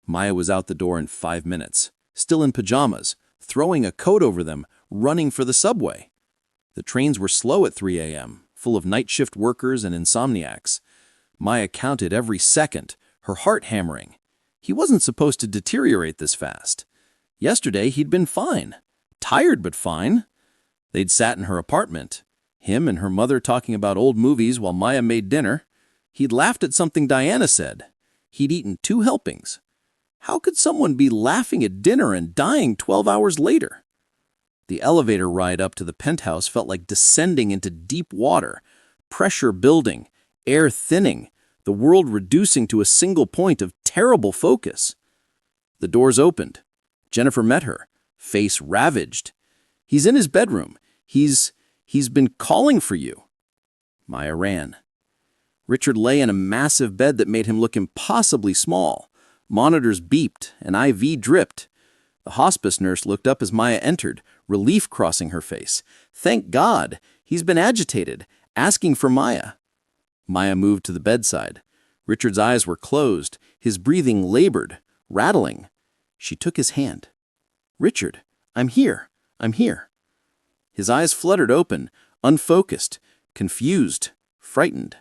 Maya was out the door in 5 minutes, still in pajamas, throwing a coat over them, running for the subway. The trains were slow at 3 a.m., full of night shift workers and insomniacs. Maya counted every second, her heart hammering. He wasn't supposed to deteriorate this fast. Yesterday he'd been fine. Tired but fine. They'd sat in her apartment, him and her mother talking about old movies while Maya made dinner. He'd laughed at something Diana said. He'd eaten 2 helpings. How could someone be laughing at dinner and dying 12 hours later? The elevator ride up to the penthouse felt like descending into deep water, pressure building, air thinning, the world reducing to a single point of terrible focus. The doors opened. Jennifer met her, face ravaged. "He's in his bedroom. He's been calling for you." Maya ran. Richard lay in a massive bed that made him look impossibly small. Monitors beeped, an IV dripped. The hospice nurse looked up as Maya entered, relief crossing her face. "Thank God! He's been agitated, asking for Maya." Maya moved to the bedside. Richard's eyes were closed, his breathing labored, rattling. She took his hand. "Richard, I'm here. I'm here." His eyes fluttered open, unfocused, confused, frightened.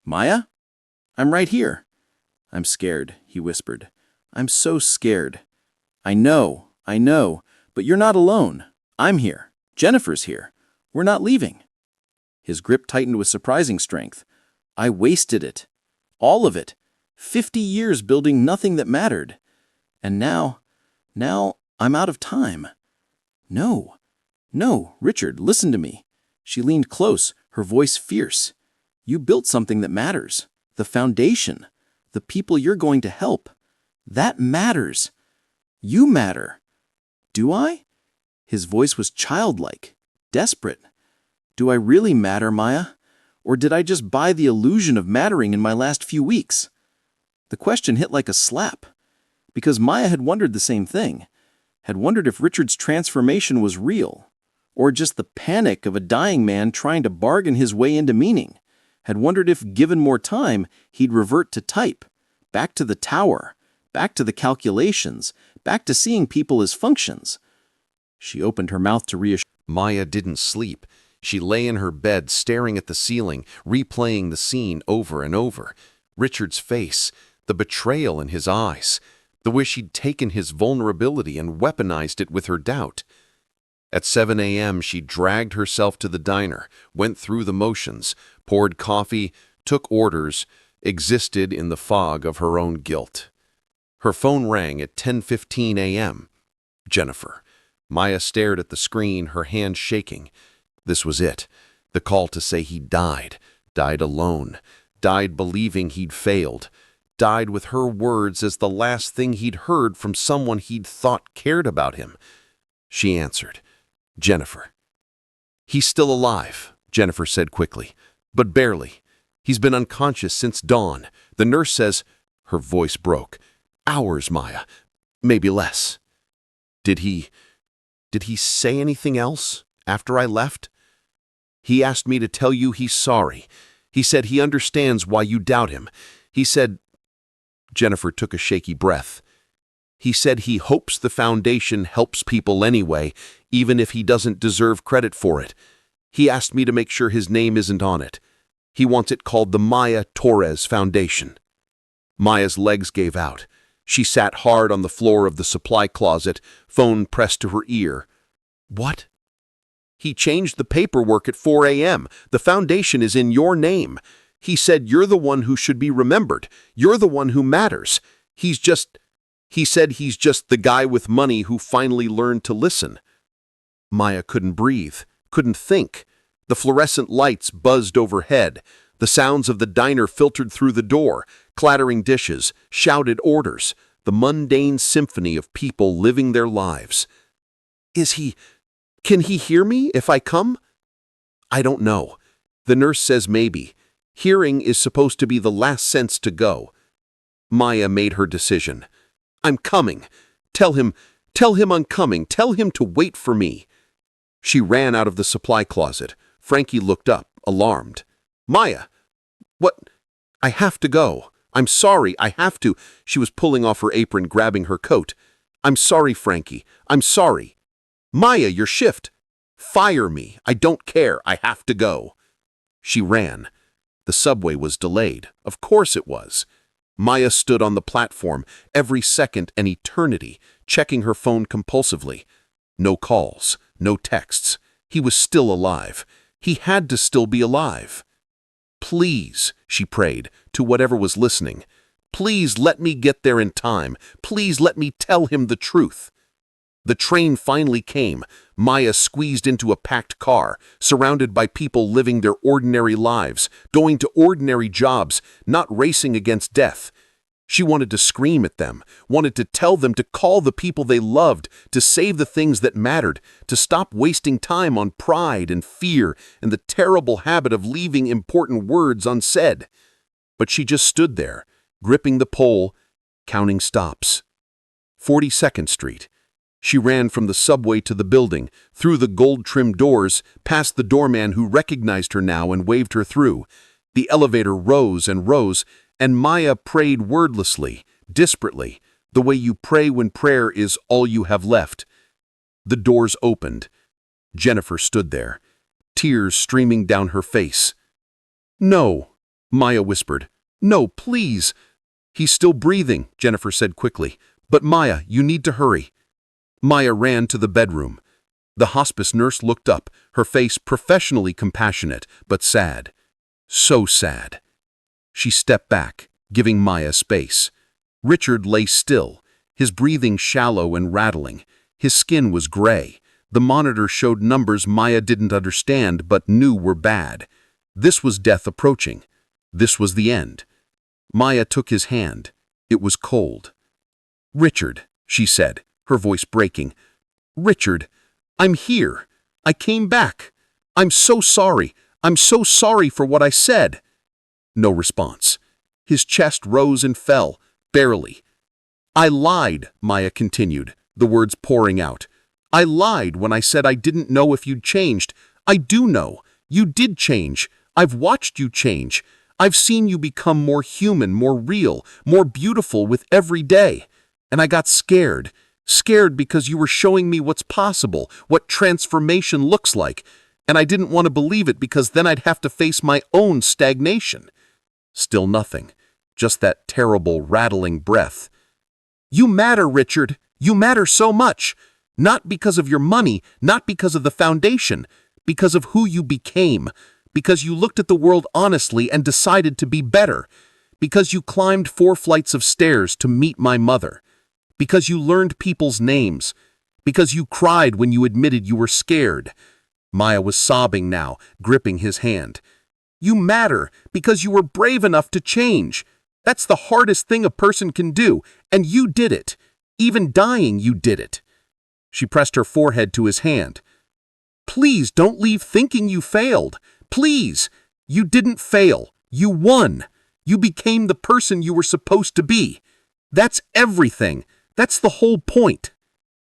"Maya? I'm right here." "I'm scared," he whispered. "I'm so scared." I know, but you're not alone. I'm here. Jennifer's here. We're not leaving." His grip tightened with surprising strength. "I wasted it. All of it. 50 years building nothing that mattered. And now I'm out of time." No, Richard, listen to me." She leaned close, her voice fierce. "You built something that matters. The foundation. The people you're going to help. That matters. You matter." "Do I?" His voice was childlike, desperate. "Do I really matter, Maya? Or did I just buy the illusion of mattering in my last few weeks?" The question hit like a slap, because Maya had wondered the same thing, had wondered if Richard's transformation was real, or just the panic of a dying man trying to bargain his way into meaning, had wondered if, given more time, he'd revert to type, back to the tower, back to the calculations, back to seeing people as functions. She opened her mouth to reassure. Maya didn't sleep. She lay in her bed staring at the ceiling, replaying the scene over and over. Richard's face, the betrayal in his eyes, the wish he'd taken his vulnerability and weaponized it with her doubt. At 7 a.m., she dragged herself to the diner, went through the motions, poured coffee, took orders, existed in the fog of her own guilt. Her phone rang at 10:15 a.m. Jennifer. Maya stared at the screen, her hand shaking. This was it. The call to say he died alone, died believing he'd failed, died with her words as the last thing he'd heard from someone he'd thought cared about him. She answered. Jennifer. "He's still alive," Jennifer said quickly, "but barely. He's been unconscious since dawn. The nurse says—" Her voice broke. "Hours, Maya. Maybe less." Did he say anything else after I left?" "He asked me to tell you he's sorry. He said he understands why you doubt him. He said—" Jennifer took a shaky breath. "He said he hopes the foundation helps people anyway, even if he doesn't deserve credit for it. He asked me to make sure his name isn't on it. He wants it called the Maya Torres Foundation." Maya's legs gave out. She sat hard on the floor of the supply closet, phone pressed to her ear. "What?" "He changed the paperwork at 4 a.m. The foundation is in your name. He said you're the one who should be remembered. You're the one who matters. He said he's just the guy with money who finally learned to listen." Maya couldn't breathe, couldn't think. The fluorescent lights buzzed overhead. The sounds of the diner filtered through the door, clattering dishes, shouted orders, the mundane symphony of people living their lives. Can he hear me if I come?" "I don't know. The nurse says maybe. Hearing is supposed to be the last sense to go." Maya made her decision. "I'm coming. Tell him I'm coming. Tell him to wait for me." She ran out of the supply closet. Frankie looked up, alarmed. "Maya, what? I have to go. I'm sorry, I have to." She was pulling off her apron, grabbing her coat. "I'm sorry, Frankie. I'm sorry." "Maya, your shift." "Fire me. I don't care. I have to go." She ran. The subway was delayed. Of course it was. Maya stood on the platform, every second an eternity, checking her phone compulsively. No calls, no texts. He was still alive. He had to still be alive. "Please," she prayed, to whatever was listening. "Please let me get there in time. Please let me tell him the truth." The train finally came. Maya squeezed into a packed car, surrounded by people living their ordinary lives, going to ordinary jobs, not racing against death. She wanted to scream at them, wanted to tell them to call the people they loved, to save the things that mattered, to stop wasting time on pride and fear and the terrible habit of leaving important words unsaid. But she just stood there, gripping the pole, counting stops. 42nd Street. She ran from the subway to the building, through the gold-trimmed doors, past the doorman who recognized her now and waved her through. The elevator rose and rose, and Maya prayed wordlessly, desperately, the way you pray when prayer is all you have left. The doors opened. Jennifer stood there, tears streaming down her face. "No," Maya whispered. "No, please." "He's still breathing," Jennifer said quickly. "But Maya, you need to hurry." Maya ran to the bedroom. The hospice nurse looked up, her face professionally compassionate, but sad. So sad. She stepped back, giving Maya space. Richard lay still, his breathing shallow and rattling. His skin was gray. The monitor showed numbers Maya didn't understand but knew were bad. This was death approaching. This was the end. Maya took his hand. It was cold. "Richard," she said, her voice breaking. "Richard, I'm here. I came back. I'm so sorry. I'm so sorry for what I said." No response. His chest rose and fell, barely. "I lied," Maya continued, the words pouring out. "I lied when I said I didn't know if you'd changed. I do know. You did change. I've watched you change. I've seen you become more human, more real, more beautiful with every day. And I got scared. Scared because you were showing me what's possible, what transformation looks like. And I didn't want to believe it because then I'd have to face my own stagnation." Still nothing. Just that terrible, rattling breath. "You matter, Richard. You matter so much. Not because of your money, not because of the foundation, because of who you became, because you looked at the world honestly and decided to be better, because you climbed 4 flights of stairs to meet my mother, because you learned people's names, because you cried when you admitted you were scared." Maya was sobbing now, gripping his hand. "You matter because you were brave enough to change. That's the hardest thing a person can do, and you did it. Even dying, you did it." She pressed her forehead to his hand. "Please don't leave thinking you failed. Please. You didn't fail. You won. You became the person you were supposed to be. That's everything. That's the whole point."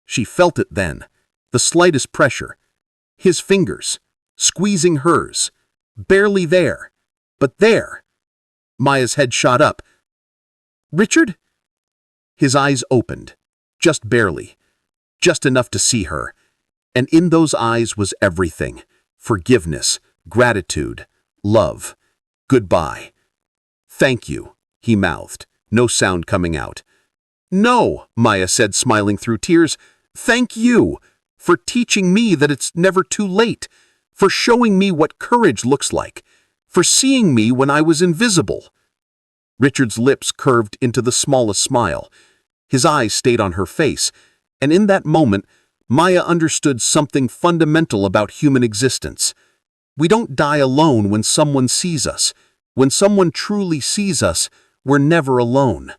She felt it then, the slightest pressure. His fingers, squeezing hers. Barely there, but there. Maya's head shot up. "Richard?" His eyes opened, just barely, just enough to see her. And in those eyes was everything. forgiveness, gratitude, love. Goodbye. Thank you, he mouthed, no sound coming out. No, Maya said, smiling through tears. Thank you for teaching me that it's never too late, for showing me what courage looks like, for seeing me when I was invisible. Richard's lips curved into the smallest smile. His eyes stayed on her face, and in that moment, Maya understood something fundamental about human existence. We don't die alone when someone sees us. When someone truly sees us, we're never alone.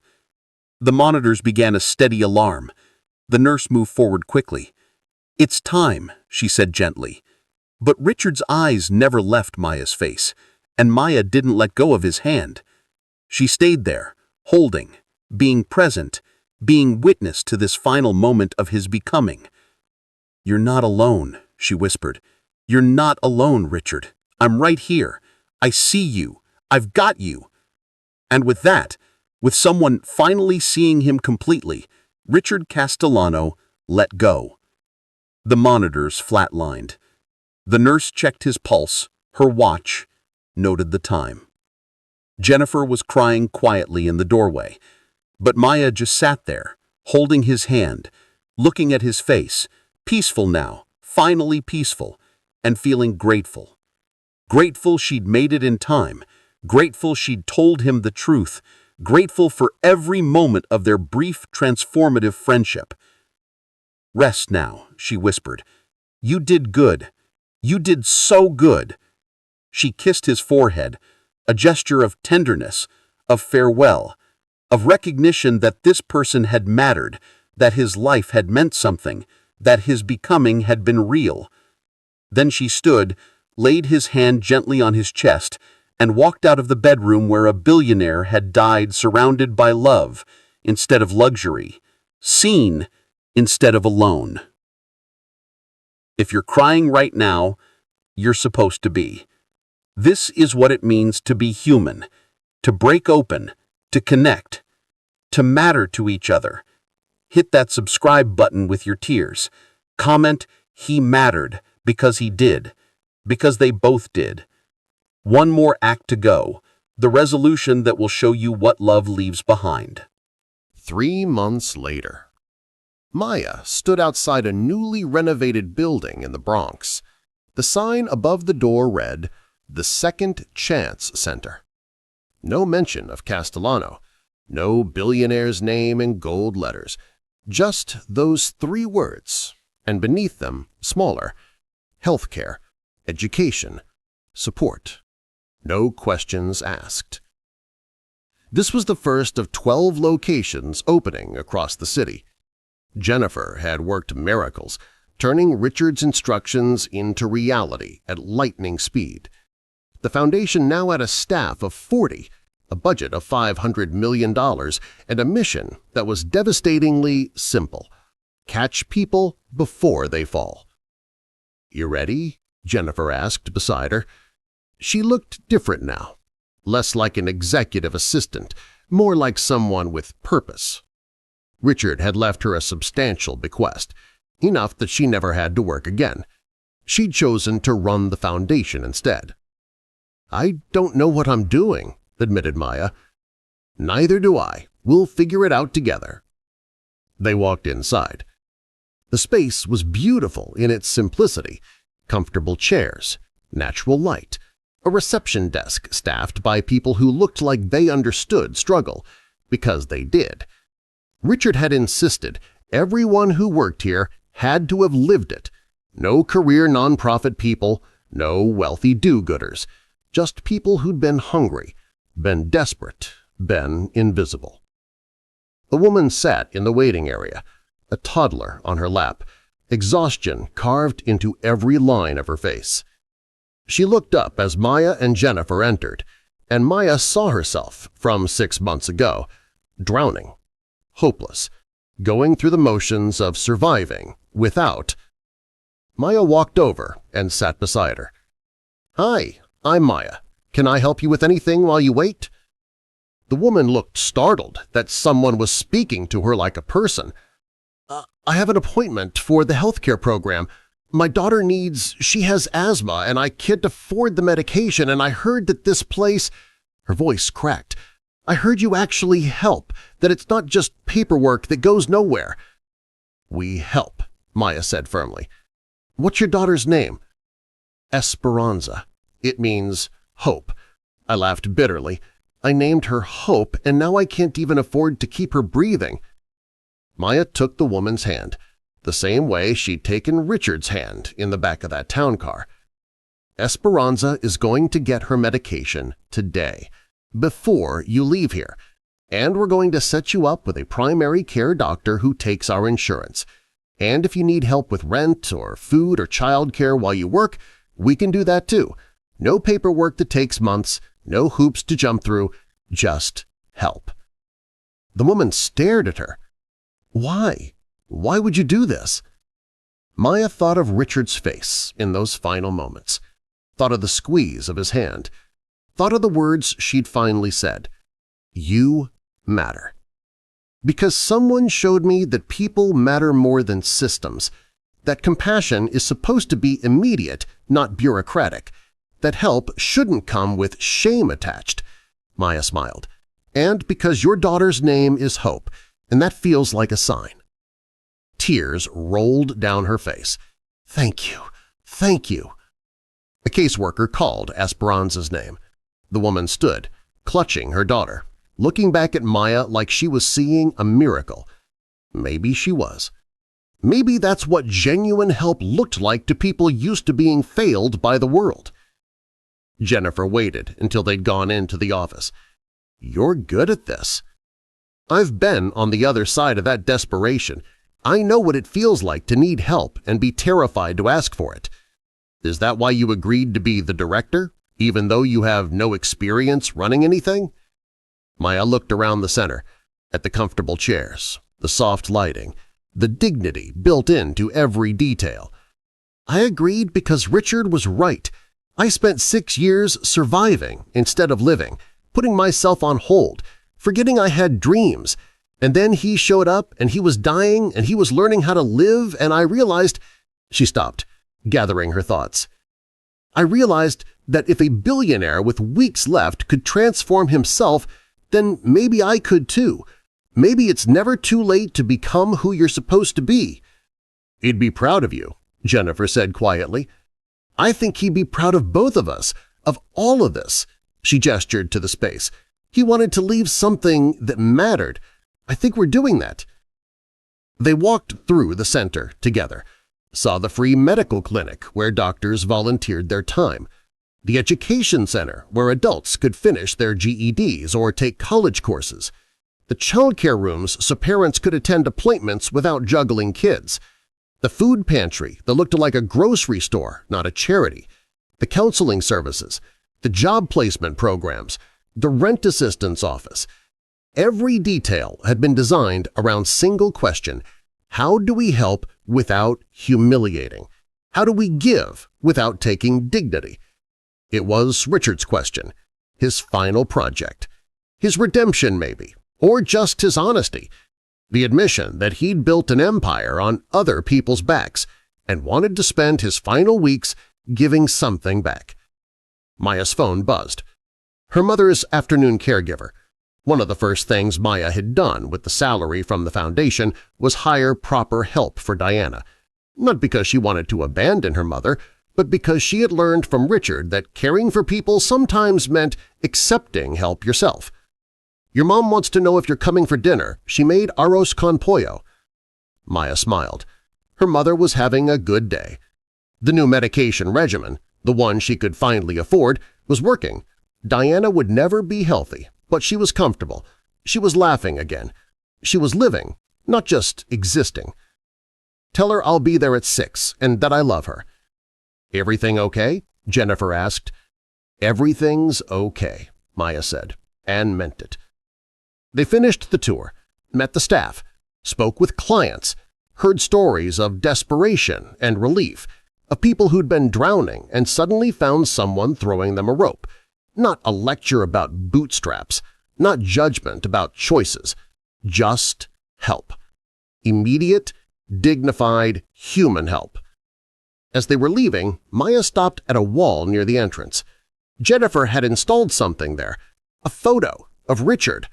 The monitors began a steady alarm. The nurse moved forward quickly. It's time, she said gently. But Richard's eyes never left Maya's face, and Maya didn't let go of his hand. She stayed there, holding, being present, being witness to this final moment of his becoming. You're not alone, she whispered. You're not alone, Richard. I'm right here. I see you. I've got you. And with that, with someone finally seeing him completely, Richard Castellano let go. The monitors flatlined. The nurse checked his pulse, her watch, noted the time. Jennifer was crying quietly in the doorway, but Maya just sat there, holding his hand, looking at his face, peaceful now, finally peaceful, and feeling grateful. Grateful she'd made it in time, grateful she'd told him the truth, grateful for every moment of their brief, transformative friendship. Rest now, she whispered. You did good. You did so good. She kissed his forehead, a gesture of tenderness, of farewell, of recognition that this person had mattered, that his life had meant something, that his becoming had been real. Then she stood, laid his hand gently on his chest, and walked out of the bedroom where a billionaire had died surrounded by love instead of luxury, seen instead of alone. If you're crying right now, you're supposed to be. This is what it means to be human, to break open, to connect, to matter to each other. Hit that subscribe button with your tears. Comment, he mattered, because he did, because they both did. One more act to go, the resolution that will show you what love leaves behind. 3 months later. Maya stood outside a newly renovated building in the Bronx. The sign above the door read, "The Second Chance Center." No mention of Castellano, no billionaire's name in gold letters, just those 3 words, and beneath them, smaller, healthcare, education, support. No questions asked. This was the first of 12 locations opening across the city. Jennifer had worked miracles, turning Richard's instructions into reality at lightning speed. The foundation now had a staff of 40, a budget of $500 million, and a mission that was devastatingly simple: catch people before they fall. "You ready?" Jennifer asked beside her. She looked different now, less like an executive assistant, more like someone with purpose. Richard had left her a substantial bequest, enough that she never had to work again. She'd chosen to run the foundation instead. "I don't know what I'm doing," admitted Maya. "Neither do I. We'll figure it out together." They walked inside. The space was beautiful in its simplicity: comfortable chairs, natural light, a reception desk staffed by people who looked like they understood struggle, because they did. Richard had insisted everyone who worked here had to have lived it. No career nonprofit people, no wealthy do-gooders, just people who'd been hungry, been desperate, been invisible. A woman sat in the waiting area, a toddler on her lap, exhaustion carved into every line of her face. She looked up as Maya and Jennifer entered, and Maya saw herself from 6 months ago, drowning, hopeless, going through the motions of surviving without. Maya walked over and sat beside her. "Hi, I'm Maya. Can I help you with anything while you wait?" The woman looked startled that someone was speaking to her like a person. I have an appointment for the healthcare program. My daughter she has asthma and I can't afford the medication, and I heard that this place—" Her voice cracked. "I heard you actually help, that it's not just paperwork that goes nowhere." "We help," Maya said firmly. "What's your daughter's name?" "Esperanza. It means hope." I laughed bitterly. "I named her Hope, and now I can't even afford to keep her breathing." Maya took the woman's hand, the same way she'd taken Richard's hand in the back of that town car. "Esperanza is going to get her medication today, before you leave here, and we're going to set you up with a primary care doctor who takes our insurance. And if you need help with rent or food or childcare while you work, we can do that too. No paperwork that takes months, no hoops to jump through, just help." The woman stared at her. "Why? Why would you do this?" Maya thought of Richard's face in those final moments, thought of the squeeze of his hand, thought of the words she'd finally said, "You matter." Because someone showed me that people matter more than systems, that compassion is supposed to be immediate, not bureaucratic, that help shouldn't come with shame attached. Maya smiled. "And because your daughter's name is Hope, and that feels like a sign." Tears rolled down her face. "Thank you, thank you." A caseworker called Esperanza's name. The woman stood, clutching her daughter, looking back at Maya like she was seeing a miracle. Maybe she was. Maybe that's what genuine help looked like to people used to being failed by the world. Jennifer waited until they'd gone into the office. "You're good at this." "I've been on the other side of that desperation. I know what it feels like to need help and be terrified to ask for it." "Is that why you agreed to be the director, even though you have no experience running anything?" Maya looked around the center, at the comfortable chairs, the soft lighting, the dignity built into every detail. "I agreed because Richard was right. I spent 6 years surviving instead of living, putting myself on hold, forgetting I had dreams. And then he showed up and he was dying and he was learning how to live, and I realized—" She stopped, gathering her thoughts. "I realized that if a billionaire with weeks left could transform himself, then maybe I could too. Maybe it's never too late to become who you're supposed to be." "He'd be proud of you," Jennifer said quietly. "I think he'd be proud of both of us, of all of this." She gestured to the space. "He wanted to leave something that mattered. I think we're doing that." They walked through the center together, saw the free medical clinic where doctors volunteered their time, the education center where adults could finish their GEDs or take college courses, the childcare rooms so parents could attend appointments without juggling kids, the food pantry that looked like a grocery store, not a charity, the counseling services, the job placement programs, the rent assistance office. Every detail had been designed around single question: how do we help without humiliating? How do we give without taking dignity? It was Richard's question, his final project, his redemption maybe, or just his honesty, the admission that he'd built an empire on other people's backs and wanted to spend his final weeks giving something back. Maya's phone buzzed. Her mother's afternoon caregiver. One of the first things Maya had done with the salary from the foundation was hire proper help for Diana, not because she wanted to abandon her mother, but because she had learned from Richard that caring for people sometimes meant accepting help yourself. "Your mom wants to know if you're coming for dinner. She made arroz con pollo." Maya smiled. Her mother was having a good day. The new medication regimen, the one she could finally afford, was working. Diana would never be healthy, but she was comfortable. She was laughing again. She was living, not just existing. "Tell her I'll be there at 6 and that I love her." "Everything okay?" Jennifer asked. "Everything's okay," Maya said, and meant it. They finished the tour, met the staff, spoke with clients, heard stories of desperation and relief, of people who'd been drowning and suddenly found someone throwing them a rope. Not a lecture about bootstraps, not judgment about choices, just help. Immediate, dignified, human help. As they were leaving, Maya stopped at a wall near the entrance. Jennifer had installed something there, a photo of Richard.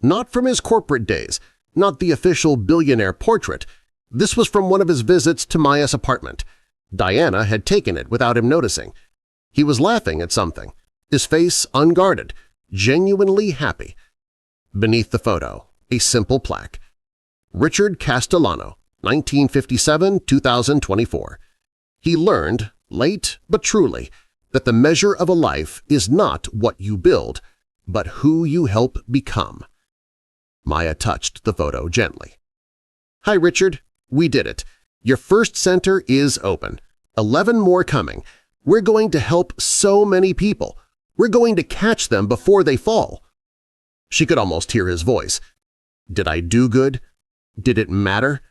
Not from his corporate days, not the official billionaire portrait. This was from one of his visits to Maya's apartment. Diana had taken it without him noticing. He was laughing at something, his face unguarded, genuinely happy. Beneath the photo, a simple plaque. Richard Castellano, 1957–2024. He learned, late but truly, that the measure of a life is not what you build, but who you help become. Maya touched the photo gently. "Hi, Richard. We did it. Your first center is open. 11 more coming. We're going to help so many people. We're going to catch them before they fall." She could almost hear his voice. "Did I do good? Did it matter?"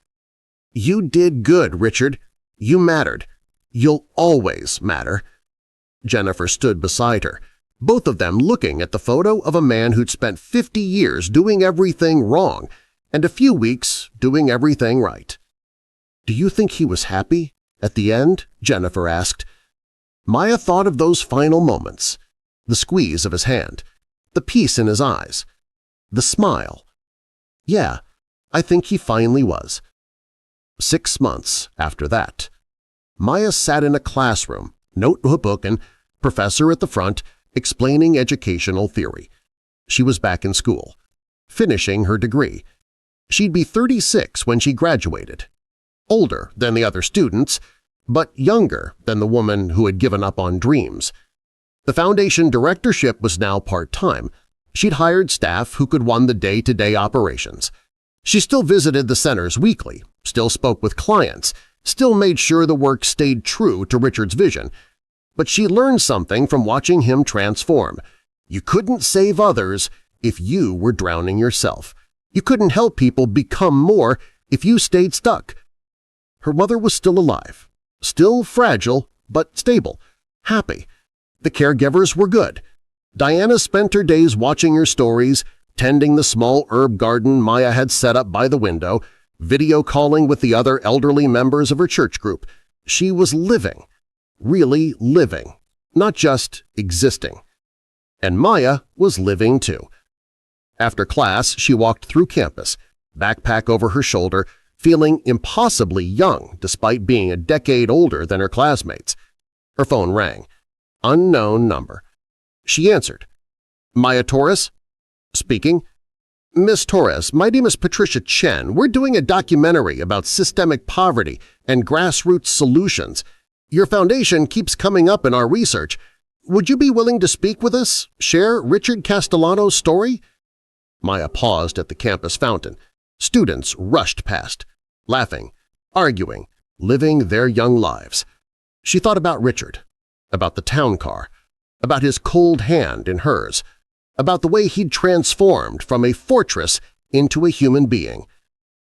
"You did good, Richard. You mattered. You'll always matter." Jennifer stood beside her, both of them looking at the photo of a man who'd spent 50 years doing everything wrong and a few weeks doing everything right. "Do you think he was happy at the end?" Jennifer asked. Maya thought of those final moments, the squeeze of his hand, the peace in his eyes, the smile. "Yeah, I think he finally was." 6 months after that, Maya sat in a classroom, notebook and professor at the front, explaining educational theory. She was back in school, finishing her degree. She'd be 36 when she graduated, older than the other students, but younger than the woman who had given up on dreams. The foundation directorship was now part-time. She'd hired staff who could run the day-to-day operations. She still visited the centers weekly, still spoke with clients, still made sure the work stayed true to Richard's vision. But she learned something from watching him transform. You couldn't save others if you were drowning yourself. You couldn't help people become more if you stayed stuck. Her mother was still alive, still fragile but stable, happy. The caregivers were good. Diana spent her days watching her stories, tending the small herb garden Maya had set up by the window, video calling with the other elderly members of her church group. She was living, really living, not just existing. And Maya was living too. After class, she walked through campus, backpack over her shoulder, feeling impossibly young despite being a decade older than her classmates. Her phone rang. Unknown number. She answered. "Maya Torres?" "Speaking." "Miss Torres, my name is Patricia Chen. We're doing a documentary about systemic poverty and grassroots solutions. Your foundation keeps coming up in our research. Would you be willing to speak with us, share Richard Castellano's story?" Maya paused at the campus fountain. Students rushed past, laughing, arguing, living their young lives. She thought about Richard, about the town car, about his cold hand in hers, about the way he'd transformed from a fortress into a human being.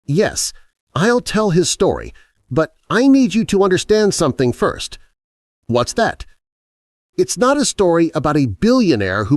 "Yes, I'll tell his story, but I need you to understand something first." "What's that?" "It's not a story about a billionaire who